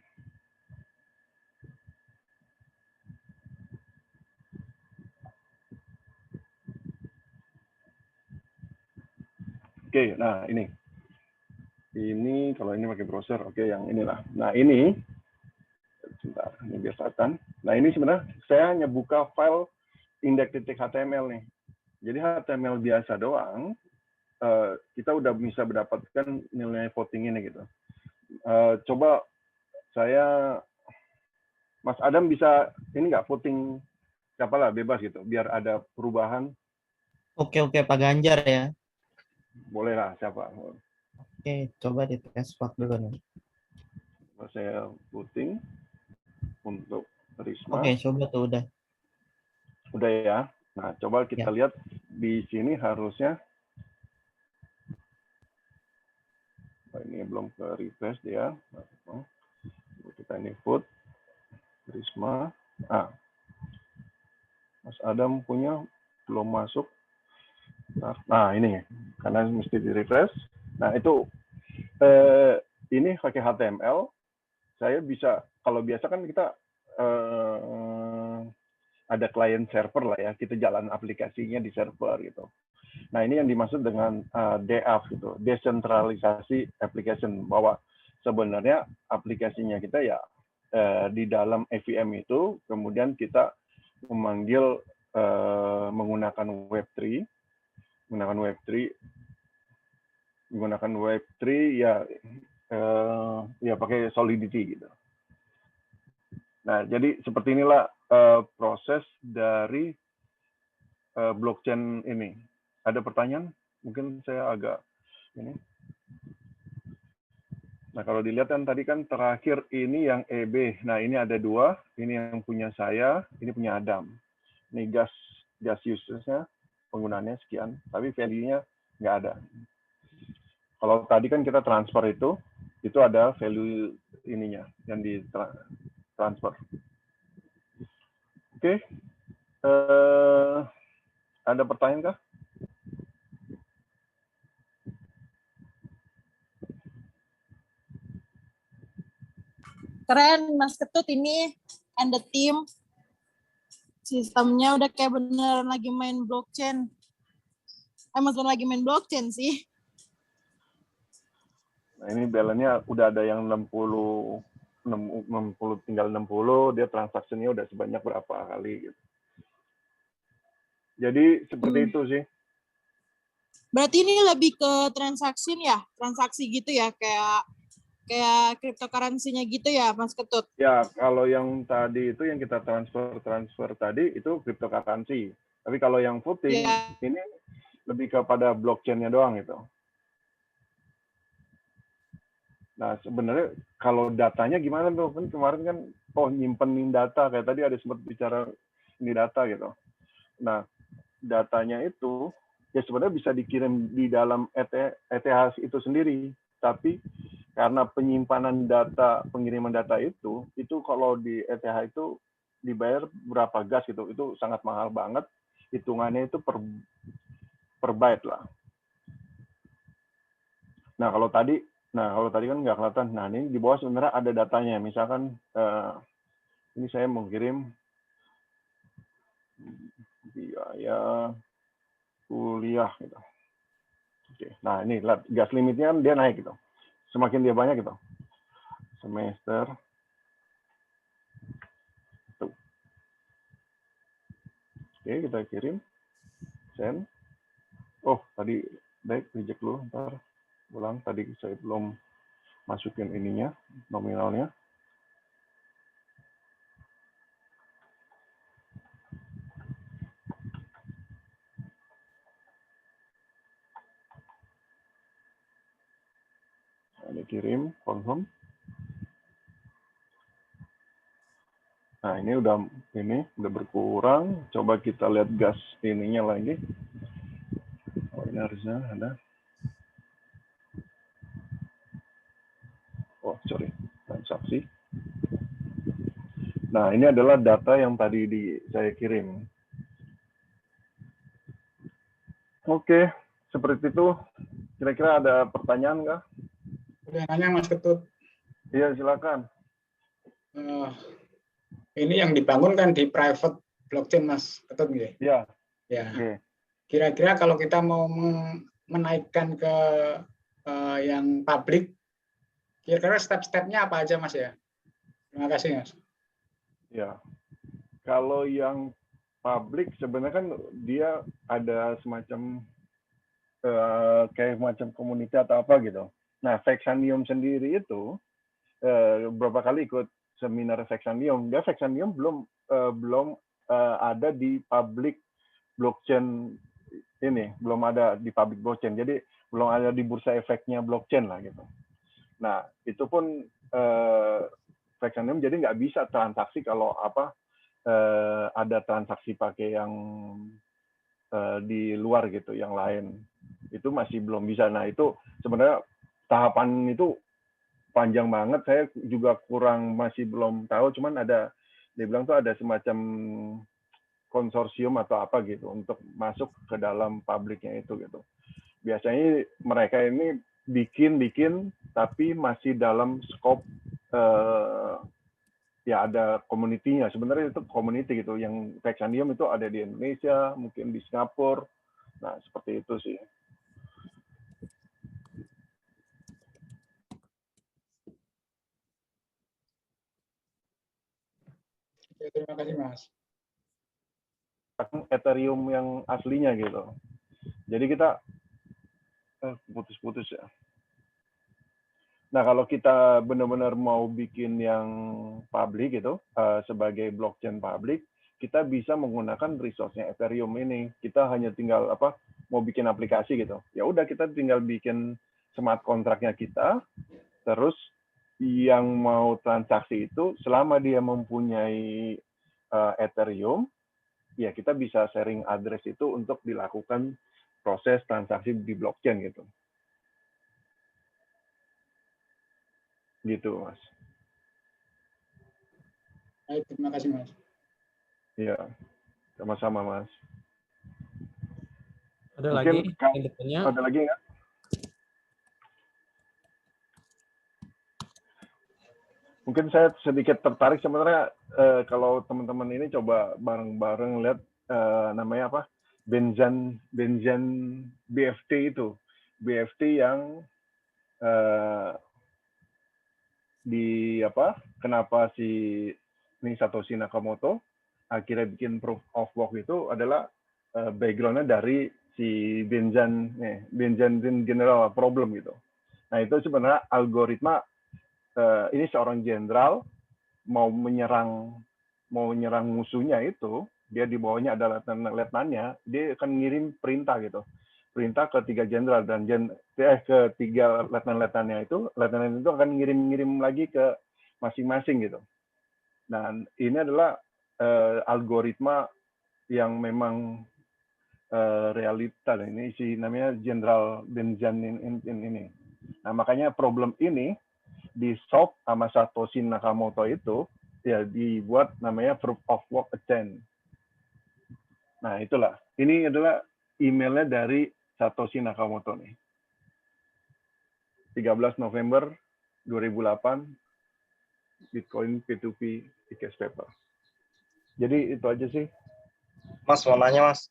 Oke, nah ini kalau ini pakai browser, oke yang inilah. Nah ini, sebentar, ini biasakan. Nah ini sebenarnya saya hanya buka file index.html nih. Jadi HTML biasa doang, kita udah bisa mendapatkan nilai voting ini gitu. Coba Mas Adam bisa ini nggak voting siapa lah bebas gitu, biar ada perubahan. Oke, Pak Ganjar ya. Boleh lah, siapa. Oke, coba di tes dulu nih. Saya voting untuk Risma. Oke, coba tuh udah. Udah ya. Nah, coba kita lihat di sini harusnya. Ini belum ke refresh dia. Kita ini vote Risma. Mas Adam punya belum masuk. Nah, ini karena mesti di refresh. Nah, itu ini pakai HTML. Saya bisa, kalau biasa kan kita ada client server lah ya, kita jalan aplikasinya di server gitu. Nah, ini yang dimaksud dengan DApp gitu, decentralisasi application, bahwa sebenarnya aplikasinya kita ya di dalam EVM itu, kemudian kita memanggil menggunakan Web3 ya pakai Solidity gitu. Nah, jadi seperti inilah proses dari blockchain ini. Ada pertanyaan? Mungkin saya agak ini. Nah, kalau dilihat kan tadi kan terakhir ini yang EB. Nah, ini ada 2. Ini yang punya saya, ini punya Adam. Ini gas usage-nya, penggunaannya sekian, tapi value-nya nggak ada. Kalau tadi kan kita transfer itu ada value ininya yang di transfer. Oke. Ada pertanyaan kah? Keren Mas Ketut ini and the team. Sistemnya udah kayak beneran lagi main blockchain. Emang lagi main blockchain sih. Nah, ini balance-nya udah ada yang 60 tinggal 60, dia transaksinya udah sebanyak berapa kali gitu. Jadi seperti itu sih. Berarti ini lebih ke transaksi ya, transaksi gitu ya, kayak cryptocurrency-nya gitu ya, Mas Ketut? Ya, kalau yang tadi itu yang kita transfer tadi itu cryptocurrency. Tapi kalau yang voting ini lebih kepada blockchain-nya doang gitu. Nah, sebenarnya kalau datanya gimana tuh? Kan kemarin kan nyimpenin data, kayak tadi ada sempat bicara ini data gitu. Nah, datanya itu ya sebenarnya bisa dikirim di dalam ETH itu sendiri, tapi karena penyimpanan data, pengiriman data itu kalau di ETH itu dibayar berapa gas gitu, itu sangat mahal banget, hitungannya itu per byte lah. Nah kalau tadi kan nggak kelihatan. Nah ini di bawah sebenarnya ada datanya. Misalkan ini saya mau kirim biaya kuliah gitu. Oke. Nah ini gas limitnya kan dia naik gitu. Semakin dia banyak gitu. Semester. Tuh. Oke kita kirim. Send. Oh tadi baik reject dulu. Ntar ulang. Tadi saya belum masukin ininya nominalnya. Ini kirim, confirm. Nah, ini udah berkurang. Coba kita lihat gas ininya lagi. Oh, ini harusnya ada. Oh, sorry. Transaksi. Nah, ini adalah data yang tadi saya kirim. Oke, seperti itu. Kira-kira ada pertanyaan nggak? Udah nanya Mas Ketut. Iya, silakan. Ini yang dibangun kan di private blockchain Mas Ketut nggih? Iya. Ya. Okay. Kira-kira kalau kita mau menaikkan ke yang publik, kira-kira step-stepnya apa aja Mas ya? Terima kasih Mas. Ya. Kalau yang publik sebenarnya kan dia ada semacam kayak macam komunitas atau apa gitu. Nah, Vexanium sendiri itu beberapa kali ikut seminar Vexanium. Dia Vexanium belum ada di public blockchain ini, belum ada di public blockchain. Jadi belum ada di bursa efeknya blockchain lah gitu. Nah, itu pun Vexanium jadi nggak bisa transaksi kalau ada transaksi pakai yang di luar gitu, yang lain. Itu masih belum bisa. Nah, itu sebenarnya tahapan itu panjang banget. Saya juga masih belum tahu. Cuman dia bilang tuh ada semacam konsorsium atau apa gitu untuk masuk ke dalam publiknya itu gitu. Biasanya mereka ini bikin, tapi masih dalam skop ya ada community-nya. Sebenarnya itu community gitu. Yang Vexanium itu ada di Indonesia, mungkin di Singapura. Nah, seperti itu sih. Terima kasih Mas. Ethereum yang aslinya gitu. Jadi kita putus-putus ya. Nah, kalau kita benar-benar mau bikin yang public gitu, sebagai blockchain public, kita bisa menggunakan resource-nya Ethereum ini. Kita hanya tinggal mau bikin aplikasi gitu. Ya udah kita tinggal bikin smart contract-nya kita, Terus yang mau transaksi itu selama dia mempunyai Ethereum, ya kita bisa sharing address itu untuk dilakukan proses transaksi di blockchain gitu. Gitu, Mas. Baik, terima kasih, Mas. Iya, sama-sama, Mas. Ada Mungkin lagi yang bertanya? ada lagi nggak? Mungkin saya sedikit tertarik sebenarnya kalau teman-teman ini coba bareng-bareng lihat namanya apa? Benjan BFT itu. BFT yang di apa? Kenapa si ini Satoshi Nakamoto akhirnya bikin proof of work itu adalah background-nya dari si Benjamin General Problem gitu. Nah, itu sebenarnya algoritma ini seorang jenderal mau menyerang musuhnya itu, dia di bawahnya ada letnan-letnannya, dia akan ngirim perintah gitu. Perintah ke 3 jenderal dan ke 3 letnan-letnannya itu, letnan itu akan ngirim lagi ke masing-masing gitu. Dan ini adalah algoritma yang memang realita ini si namanya Jenderal Benjamin ini. Nah, makanya problem ini di solve sama Satoshi Nakamoto itu ya dibuat namanya proof of work chain. Nah, itulah. Ini adalah emailnya dari Satoshi Nakamoto nih. 13 November 2008 Bitcoin P2P Case Paper. Jadi itu aja sih. Mas mau nanya, Mas.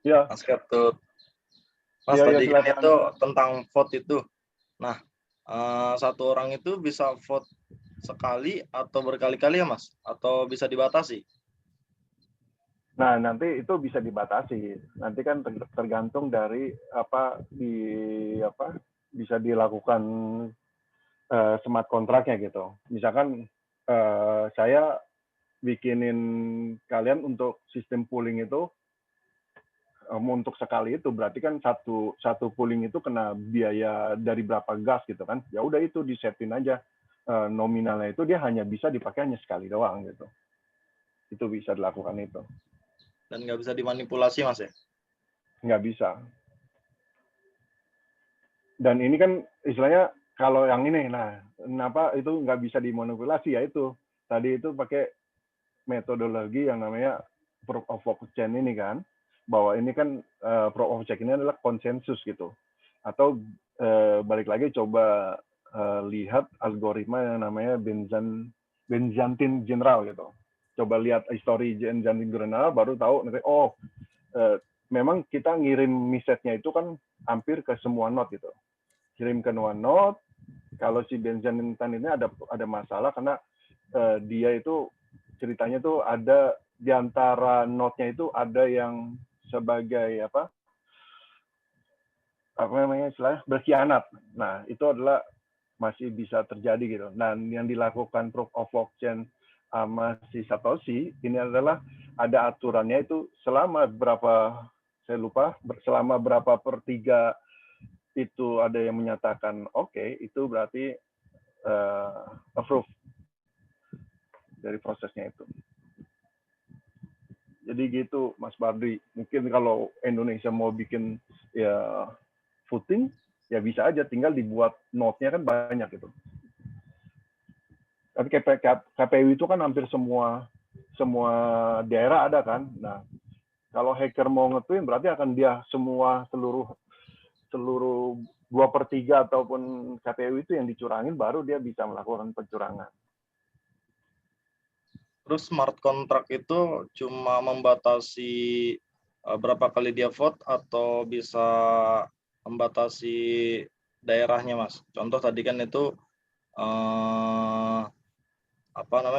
Ya. Mas Ketut. Mas ya, tadi ya, kan itu tentang vote itu. Nah, satu orang itu bisa vote sekali atau berkali-kali ya, Mas? Atau bisa dibatasi? Nah, nanti itu bisa dibatasi. Nanti kan tergantung dari bisa dilakukan smart kontraknya gitu. Misalkan saya bikinin kalian untuk sistem pooling itu untuk sekali itu berarti kan satu pooling itu kena biaya dari berapa gas gitu kan. Ya udah itu disetin aja nominalnya itu dia hanya bisa dipakai hanya sekali doang gitu. Itu bisa dilakukan itu. Dan nggak bisa dimanipulasi, Mas ya? Nggak bisa. Dan ini kan istilahnya kalau yang ini, nah kenapa itu nggak bisa dimanipulasi ya itu. Tadi itu pakai metodologi yang namanya proof of work chain ini kan. Bahwa ini kan proof of work ini adalah konsensus gitu. Atau balik lagi coba lihat algoritma yang namanya Benjamin General gitu. Coba lihat histori Benjamin General baru tahu nanti memang kita ngirim message-nya itu kan hampir ke semua node gitu. Kirim ke semua node. Kalau si Benjamin ini ada masalah karena dia itu ceritanya tuh ada di antara node-nya itu ada yang sebagai apa namanya istilahnya berkhianat. Nah, itu adalah masih bisa terjadi gitu. Dan yang dilakukan proof of work chain sama si Satoshi ini adalah ada aturannya itu selama berapa saya lupa selama berapa per 3 itu ada yang menyatakan oke, itu berarti approve dari prosesnya itu. Jadi gitu Mas Bardi. Mungkin kalau Indonesia mau bikin ya voting ya bisa aja tinggal dibuat node-nya kan banyak gitu. Tapi KPU itu kan hampir semua daerah ada kan. Nah, kalau hacker mau nge-twin berarti akan dia seluruh 2/3 ataupun KPU itu yang dicurangin baru dia bisa melakukan pencurangan. Terus smart contract itu cuma membatasi berapa kali dia vote atau bisa membatasi daerahnya, Mas? Contoh tadi kan itu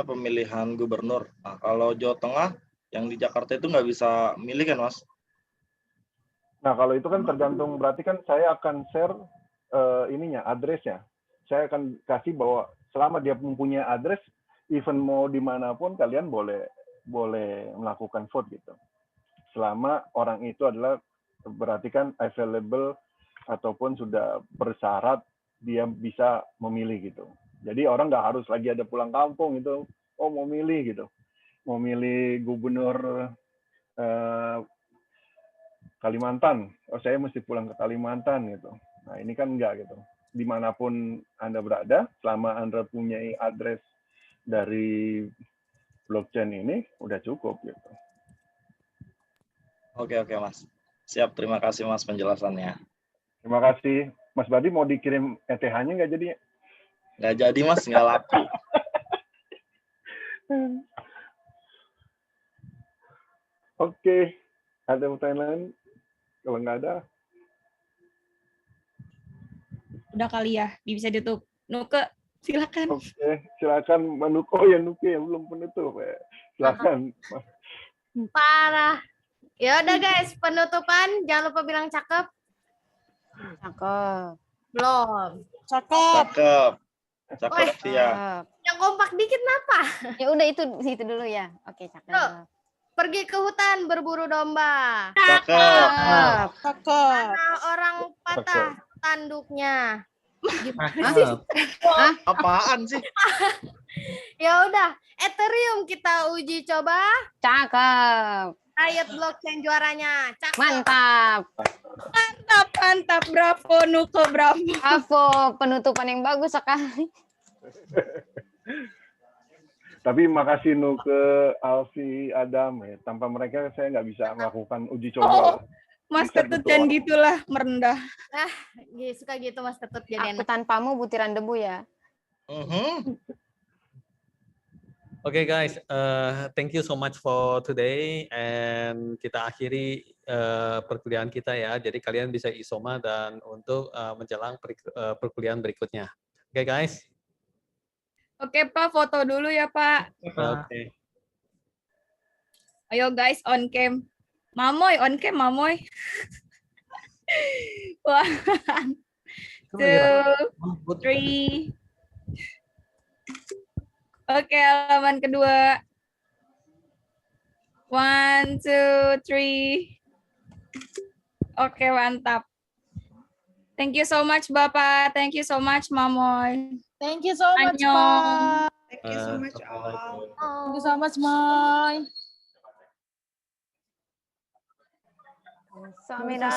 pemilihan gubernur. Nah, kalau Jawa Tengah yang di Jakarta itu nggak bisa milih kan, Mas? Nah, kalau itu kan tergantung, berarti kan saya akan share address-nya. Saya akan kasih bahwa selama dia mempunyai address, even mau dimanapun kalian boleh melakukan vote gitu. Selama orang itu adalah berarti kan available ataupun sudah bersyarat dia bisa memilih gitu. Jadi orang nggak harus lagi ada pulang kampung itu, oh mau milih gitu, mau milih gubernur Kalimantan, oh saya mesti pulang ke Kalimantan gitu. Nah ini kan enggak gitu. Dimanapun Anda berada, selama Anda punya address dari blockchain ini, udah cukup gitu. Oke Mas. Siap, terima kasih Mas penjelasannya. Terima kasih. Mas Badi mau dikirim ETH-nya nggak jadi? Nggak jadi Mas, nggak laku. Oke, ada pertanyaan lain? Kalau nggak ada, Udah kali ya, bisa ditutup. Nuke, silakan. oke, silakan Mbak Nuke. Oh ya Nuke yang belum penutup ya. Silakan. Parah. Ya udah guys, penutupan jangan lupa bilang cakep. Cakep. Belum. Cakep. Cakep. Cakep Woi. Via. Yang kompak dikit kenapa? Ya udah itu dulu ya. Oke, cakep. Tuh, pergi ke hutan berburu domba. Cakep. Cakep. Mana orang patah tanduknya. Cakep. Apaan sih? Ya udah, Ethereum kita uji coba. Cakep. Riot blockchain juaranya. Cakep. Mantap. Mantap, bravo Nuke, bravo. Bravo, penutupan yang bagus sekali. Tapi makasih Nuke, Alfi, Adam. Ya. Tanpa mereka saya nggak bisa melakukan uji coba. Mas Bisa Ketut gitu jangan orang. gitulah, merendah. Suka gitu Mas Ketut jadi Aku enak. tanpamu butiran debu ya. Okay, guys, thank you so much for today, and kita akhiri perkuliahan kita ya. Jadi kalian bisa isoma dan untuk menjelang perkuliahan berikutnya. Oke, guys. Oke Pak, foto dulu ya Pak. Oke. Ayo guys, on cam. Mamoy, on cam, Mamoy. 1, 2, 3. Oke, halaman kedua. 1, 2, 3. Oke, mantap. Thank you so much, Bapak. Thank you so much, Mamoy. Thank you so much, Annyeong. Pak. Thank you so much, all. Thank you so much, Moy. Samida.